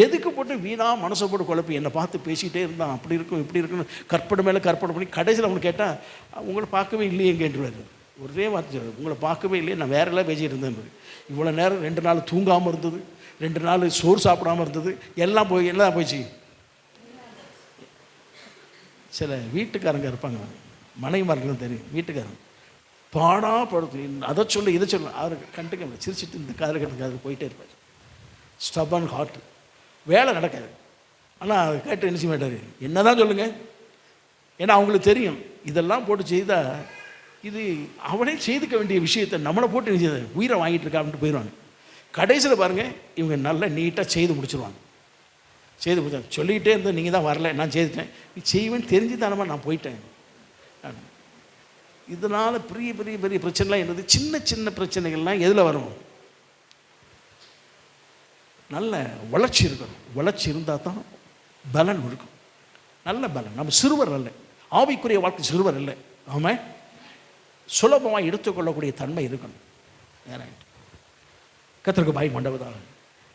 எதுக்கு போட்டு வீணாக மனசை போட்டு குழப்பி என்னை பார்த்து பேசிக்கிட்டே இருந்தான், அப்படி இருக்கும் இப்படி இருக்குன்னு கற்பனை மேலே கற்பனை பண்ணி கடைசியில் அவனுக்கு கேட்டால் உங்களை பார்க்கவே இல்லையே கேட்டுருவார். ஒரே வார்த்தை சொல்லுவார், உங்களை பார்க்கவே இல்லையே, நான் வேற எல்லாம் பேசிகிட்டு இருந்தேன். இவ்வளோ நேரம் 2 நாள் தூங்காமல் இருந்தது, 2 நாள் சோறு சாப்பிடாமல் இருந்தது, எல்லாம் போயிடுச்சு. சில வீட்டுக்காரங்க இருப்பாங்க, மனைவிமார்களும் தெரியும், வீட்டுக்காரங்க பாடாப்படுத்து, அதை சொல்ல இதை சொல்ல, அவருக்கு கண்டுக்க சிரிச்சிட்டு இந்த காலகட்டத்துக்கு போயிட்டே இருப்பார். ஸ்டபன் ஹார்ட், வேலை நடக்காது. ஆனால் அதை கேட்டு என்ன செய்ய மாட்டார், என்ன தான் சொல்லுங்கள். ஏன்னா அவங்களுக்கு தெரியும் இதெல்லாம் போட்டு செய்தால் இது அவனே செய்துக்க வேண்டிய விஷயத்தை நம்மளை போட்டு என்ன செய்ய உயிரை வாங்கிட்டு இருக்கா அப்படின்ட்டு போயிடுவாங்க. கடைசியில் பாருங்கள், இவங்க நல்லா நீட்டாக செய்து முடிச்சிருவாங்க. செய்து முடிச்சாங்க, சொல்லிக்கிட்டே இருந்தால் நீங்கள் தான் வரல, நான் செய்துட்டேன், நீ செய்வேன்னு தெரிஞ்சு தானமா நான் போயிட்டேன். இதனால் பெரிய பெரிய பெரிய பிரச்சனைலாம் என்னது, சின்ன சின்ன பிரச்சனைகள்லாம் எதில் வரும், நல்ல வளர்ச்சி இருக்கணும். வளர்ச்சி இருந்தால் தான் பலன் இருக்கும், நல்ல பலன். நம்ம சிறுவர் அல்ல, ஆவிக்குரிய வாழ்க்கை சிறுவர் இல்லை. ஆமாம், சுலபமாக எடுத்துக்கொள்ளக்கூடிய தன்மை இருக்கணும். கர்த்தருக்கு பாய் மண்டபதாக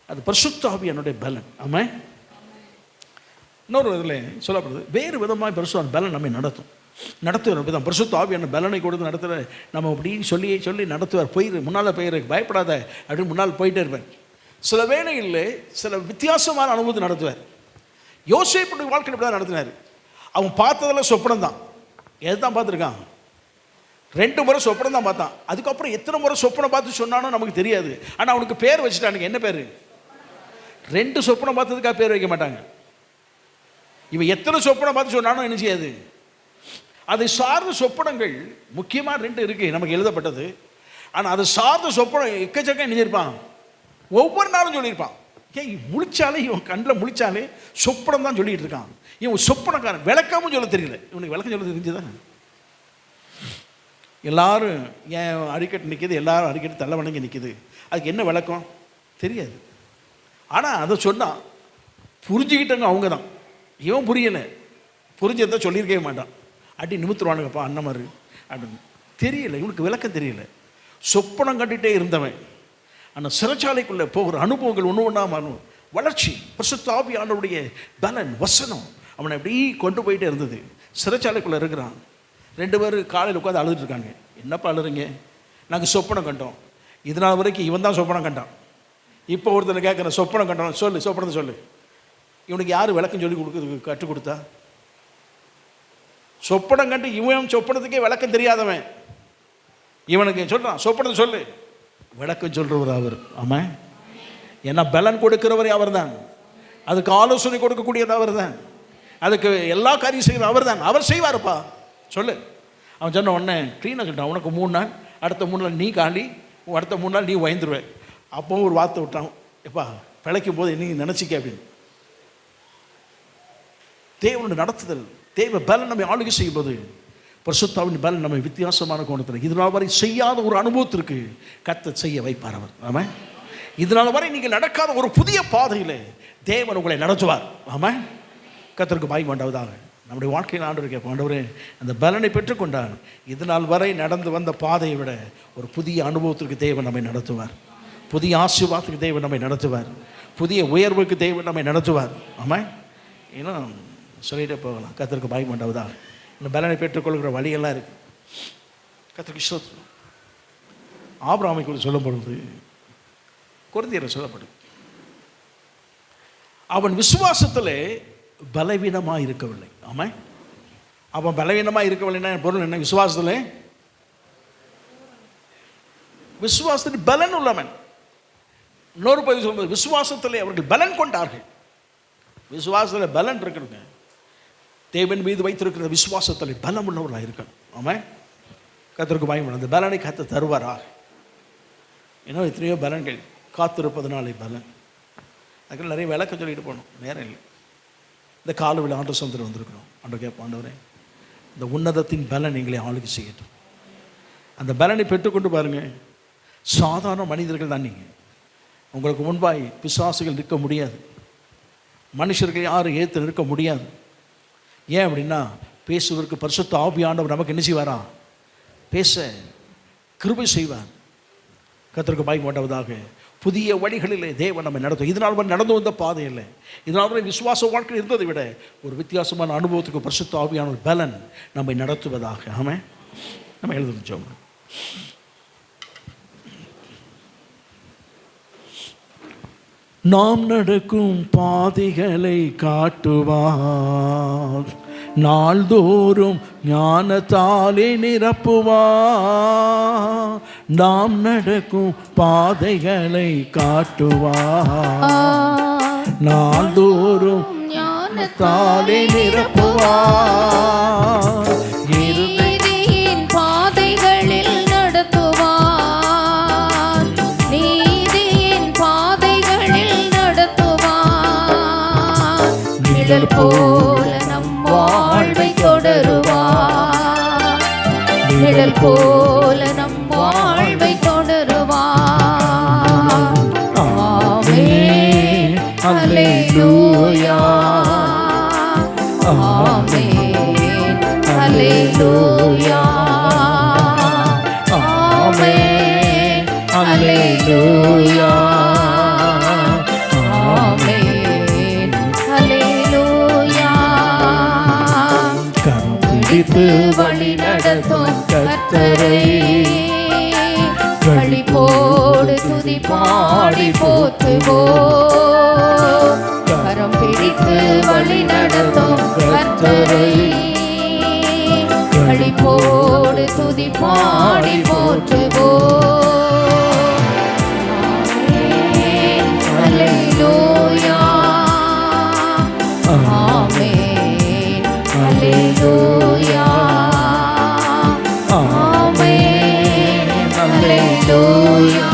அது பரிசுத்த ஆவியானுடைய பலன். ஆமாம், இன்னொரு இதில் சொல்லப்படுது, வேறு விதமாக பரிசுத்த பலன் நம்மை நடத்துவார் விதம். பரிசுத்த ஆவியான பலனை கொடுத்து நடத்துகிற நம்ம அப்படின்னு சொல்லி நடத்துவார். முன்னால் போயிரு, பயப்படாத அப்படின்னு முன்னால் போயிட்டே இருப்பார். சில வேளையில் சில வித்தியாசமான அனுபவத்தை நடத்துவார். யோசேப்புடைய வாழ்க்கை இப்படி தான் நடத்தினார். அவன் பார்த்ததில் சொப்பனம் தான். எது தான் பார்த்துருக்கான், 2 முறை சொப்பனம் தான் பார்த்தான். அதுக்கப்புறம் எத்தனை முறை சொப்பனம் பார்த்து சொன்னானோ நமக்கு தெரியாது. ஆனால் அவனுக்கு பேர் வச்சுட்டானுங்க. என்ன பேர்? 2 சொப்பனம் பார்த்ததுக்காக பேர் வைக்க மாட்டாங்க. இவன் எத்தனை சொப்பனம் பார்த்து சொன்னானோ என்ன செய்யாது. அதை சார்ந்த சொப்பனங்கள் முக்கியமாக 2 இருக்குது நமக்கு எழுதப்பட்டது. ஆனால் அதை சார்ந்த சொப்பனம் எக்கச்சக்கம் நினைச்சிருப்பான், ஒவ்வொரு நாளும் சொல்லியிருப்பான். முழிச்சாலே இவன் கண்ணில் முழிச்சாலே சொப்பனம் தான் சொல்லிட்டு இருக்கான். இவன் சொப்பனக்காரன், விளக்கமும் சொல்ல தெரியல. இவனுக்கு விளக்கம் சொல்ல தெரிஞ்சுதான். எல்லாரும் ஏன் அடிக்கட்டு நிற்கிது, எல்லாரும் அடிக்கட்டு தள்ள வணங்கி நிற்கிது, அதுக்கு என்ன விளக்கம் தெரியாது. ஆனால் அதை சொன்னால் புரிஞ்சுக்கிட்டவங்க அவங்க தான். இவன் புரியலை, புரிஞ்சதான் சொல்லியிருக்கவே மாட்டான். அடி நிமித்துருவானுங்கப்பா அண்ணன் மாதிரி அப்படின்னு தெரியல, இவனுக்கு விளக்கம் தெரியல. சொப்பனம் கட்டிகிட்டே இருந்தவன் ஆனால் சிறைச்சாலைக்குள்ளே போகிற அனுபவங்கள் ஒன்று ஒன்றா மாறும். வளர்ச்சி, பரிசுத்த ஆவியானவருடைய பலன், வசனம் அவனை அப்படி கொண்டு போயிட்டே இருந்தது. சிறைச்சாலைக்குள்ளே இருக்கிறான். 2 பேர் காலையில் உட்காந்து அழுதுட்டு இருக்காங்க. என்னப்பா அழுறீங்க? நாங்கள் சொப்பனம் கண்டோம். இதனால் வரைக்கும் இவன் தான் சொப்பனம் கண்டான். இப்போ ஒருத்தனை கேட்குற சொப்பனம் கண்டோம், சொல்லு சொப்பனத்தை சொல்லு. இவனுக்கு யார் விளக்கம் சொல்லி கற்றுக் கொடுத்தா? சொப்பனம் கண்டு இவன் சொப்பனத்துக்கே விளக்கம் தெரியாதவன் இவனுக்கு சொல்கிறான், சொப்பனத்தை சொல்லு. விளக்கம் சொல்கிறவர் அவர். ஆமாம். ஏன்னா பலன் கொடுக்கிறவரே அவர் தான், அதுக்கு ஆலோசனை கொடுக்கக்கூடியது அவர் தான், அதுக்கு எல்லா காரியம் செய்கிற அவர் தான். அவர் செய்வார்ப்பா சொல்லு. அவன் சொன்ன உடனே க்ளீனாக சொல்லிட்டான், உனக்கு 3 நாள், அடுத்த 3 நாள் நீ காலி, அடுத்த 3 நாள் நீ பயந்துருவேன். அப்போவும் ஒரு வார்த்தை விட்டான், எப்பா பிழைக்கும் போது நீ நினச்சிக்க அப்படின்னு. தேவனுடைய நடத்துதல், தேவ பலன் நம்மை ஆளுகை செய்யும்போது பரிசுத்தாவின் பலன் நம்ம வித்தியாசமான கோணத்தில் இதனால் வரை செய்யாத ஒரு அனுபவத்திற்கு கர்த்தர் செய்ய வைப்பார் அவர். ஆமாம். இதனால் வரை நீங்கள் நடக்காத ஒரு புதிய பாதையில் தேவன் உங்களை நடத்துவார். ஆமாம். கர்த்தருக்கு பாக்கியம் உண்டாவதாக. நம்முடைய வாழ்க்கையில் ஆண்டவர் கேட்போம், ஆண்டவரே அந்த பலனை பெற்றுக்கொண்டால் இதனால் வரை நடந்து வந்த பாதையை விட ஒரு புதிய அனுபவத்திற்கு தேவன் நம்மை நடத்துவார், புதிய ஆசீர்வாதத்துக்கு தேவன் நம்மை நடத்துவார், புதிய உயர்வுக்கு தேவன் நம்மை நடத்துவார். ஆமாம். ஏன்னா சொல்லிகிட்டே போகலாம். கர்த்தருக்கு பாக்கியம் உண்டாவதாக. இந்த பலனை பெற்றுக்கொள்கிற வழியெல்லாம் இருக்குது. கர்த்தருக்கு ஸ்தோத்திரம். ஆபிரகாமை குறித்து சொல்லும் பொழுது கொரிந்தியரில் சொல்லப்படுது, அவன் விசுவாசத்தில் பலவீனமாக இருக்கவில்லை. ஆமாம். அவன் பலவீனமாக இருக்கவில்லைன்னா பொருள் என்ன? விசுவாசத்தில் பலன் உள்ளவன். இன்னொரு பதிவு சொல்வது, விசுவாசத்தில் அவர்கள் பலன் கொண்டார்கள். விசுவாசத்தில் பலன் இருக்குங்க. தேவன் மீது வைத்திருக்கிற விசுவாசத்தில் பலம் உள்ளவர்களாக இருக்கணும். ஆமாம். கர்த்தருக்கு பயப்படும். அந்த பலனை கர்த்தர் தருவாராக. ஏன்னா எத்தனையோ பலன்கள் காத்திருப்பதனாலே பலன். அதுக்கு நிறைய விளக்கம் சொல்லிட்டு போகணும், நேரம் இல்லை. இந்த காலவில் ஆண்டு சொந்தர் வந்திருக்கிறோம். ஆண்டு கேட்போம், ஆண்டவரே இந்த உன்னதத்தின் பலன் எங்களை ஆளுகை செய்யட்டும். அந்த பலனை பெற்றுக்கொண்டு பாருங்கள். சாதாரண மனிதர்கள் தான் நீங்கள். உங்களுக்கு முன்பாய் பிசாசுகள் நிற்க முடியாது, மனுஷர்கள் யாரும் ஏற்று நிற்க முடியாது. ஏன் அப்படின்னா பேசுவதற்கு பரிசுத்த ஆவியானவர் நமக்கு என்ன செய்வாரா? பேச கிருபை செய்வார். கர்த்தருக்கு பாக்கியம் உண்டாவதாக. புதிய வழிகளிலே தேவன் நம்மை நடத்தும். இதனால் நடந்து வந்த பாதை இல்லை, இதனால் விசுவாச வாழ்க்கை இருந்ததை விட ஒரு வித்தியாசமான அனுபவத்துக்கு பரிசுத்த ஆவியான பலன் நம்மை நடத்துவதாக. ஆமாம். நம்ம எழுதுச்சோம். நாம் நடக்கும் பாதைகளை காட்டுவார், நாள்தோறும் ஞானத்தாலே நிரப்புவார். நாம் நடக்கும் பாதைகளை காட்டுவார், நாள்தோறும் ஞானத்தாலே நிரப்புவார். நீதியின் பாதைகளில் நடத்துவார், நீதியின் பாதைகளில் நடத்துவார். நிழல் போல நம் வாழ்வை தொடருவார், நிழல் போல நம் வாழ்வை தொடருவார். ஆமென் அல்லேலூயா, ஆமென் அல்லேலூயா, ஆமென் அல்லேலூயா, ஆமென் அல்லேலூயா. கருப்பிடித்து வழி நடத்தும் கர்த்தரை வழிபோடு துதி பாடி போற்றுவோம். கரம் பிடித்து வழி நடத்தும் கர்த்தரை வழிபோடு துதி பாடி போற்றுவோம். ஆமென் அல்லேலூயா, ஆமென் அல்லேலூயா, ஆமென் அல்லேலூயா,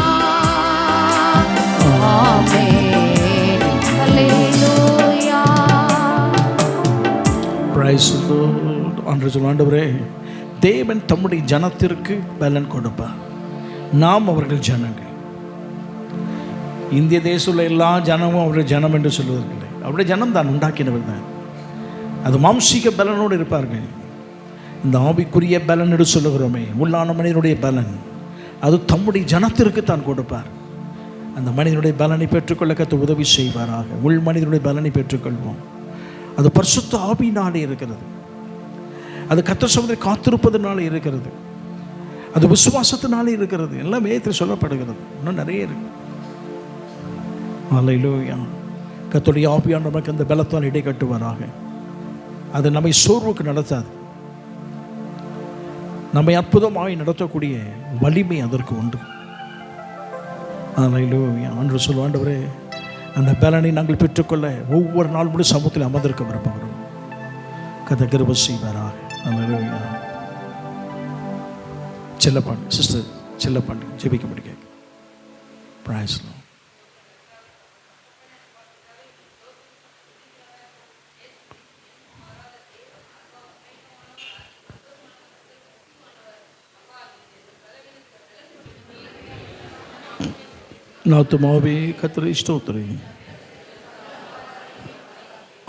ஆமென் அல்லேலூயா. Praise the lord. ஆண்டவரே தேவன் தம்முடைய ஜனத்திற்கு பலன் கொடுப்பார். நாம் அவர்கள் ஜனங்கள். இந்திய தேசத்தில் எல்லா ஜனமும் அவருடைய ஜனம் என்று சொல்வதில்லை, அவருடைய ஜனம் தான், உண்டாக்கினவர் தான். அது மாம்சீக பலனோடு இருப்பார்கள். இந்த ஆவிக்குரிய பலன் என்று சொல்லுகிறோமே, உள்ளான மனிதனுடைய பலன், அது தம்முடைய ஜனத்திற்கு தான் கொடுப்பார். அந்த மனிதனுடைய பலனை பெற்றுக்கொள்ள கர்த்தர் உதவி செய்வாராக. உள் மனிதனுடைய பலனை பெற்றுக்கொள்வோம். அது பரிசுத்த ஆவியினாலே இருக்கிறது, அது கர்த்தர் சொல்வதை காத்திருப்பதனாலே இருக்கிறது, அது விசுவாசத்தினாலே இருக்கிறது. எல்லாம் வேதத்தில் சொல்லப்படுகிறது. இன்னும் நிறைய இருக்கு. அல்லேலூயா. கர்த்தருடைய ஆவியானவர் நமக்கு அந்த பலத்தால் இடை கட்டுவாராக. அது நம்மை சோர்வுக்கு நடத்தாது, நம்மை அற்புதமாய் நடத்தக்கூடிய வலிமை அதற்கு உண்டு. அல்லேலூயா. ஆண்டவர் சொல்லுவார், ஆண்டவரே அந்த பலனை நாங்கள் பெற்றுக்கொள்ள ஒவ்வொரு நாள் கூட சமூகத்தில் அமர்ந்திருக்க விரும்புகிறோம். கர்த்தர் கிருபை செய்வாராக. அல்லேலூயா. செல்லப்பாண்டி சிஸ்டர் செல்லப்பாண்டி ஜெபிக்க முடியும். Price the Lord. நாத்துமாவே கர்த்தரை ஸ்தோத்திரி.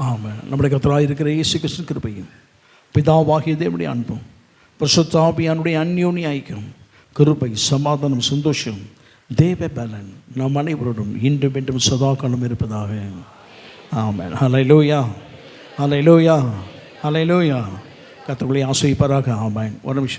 ஆமென். நம்முடைய கர்த்தராக இருக்கிற இயேசு கிறிஸ்துவின் கிருபையும் பிதாவாகிய தேவனுடைய அன்பும் பரிசுத்த ஆவியானுடைய அந்யோன்ய ஐக்கியம் கிருபை சமாதானம் சந்தோஷம் தேவ பலன் நம் அனைவரோடும் இன்றும் மீண்டும் சதா காலம் இருப்பதாக. ஆமென். ஹல்லேலூயா, ஹல்லேலூயா, ஹல்லேலூயா. கர்த்தர் உங்களை ஆசீர்வதிப்பாராக. ஆமென். ஒரு நிமிஷம்.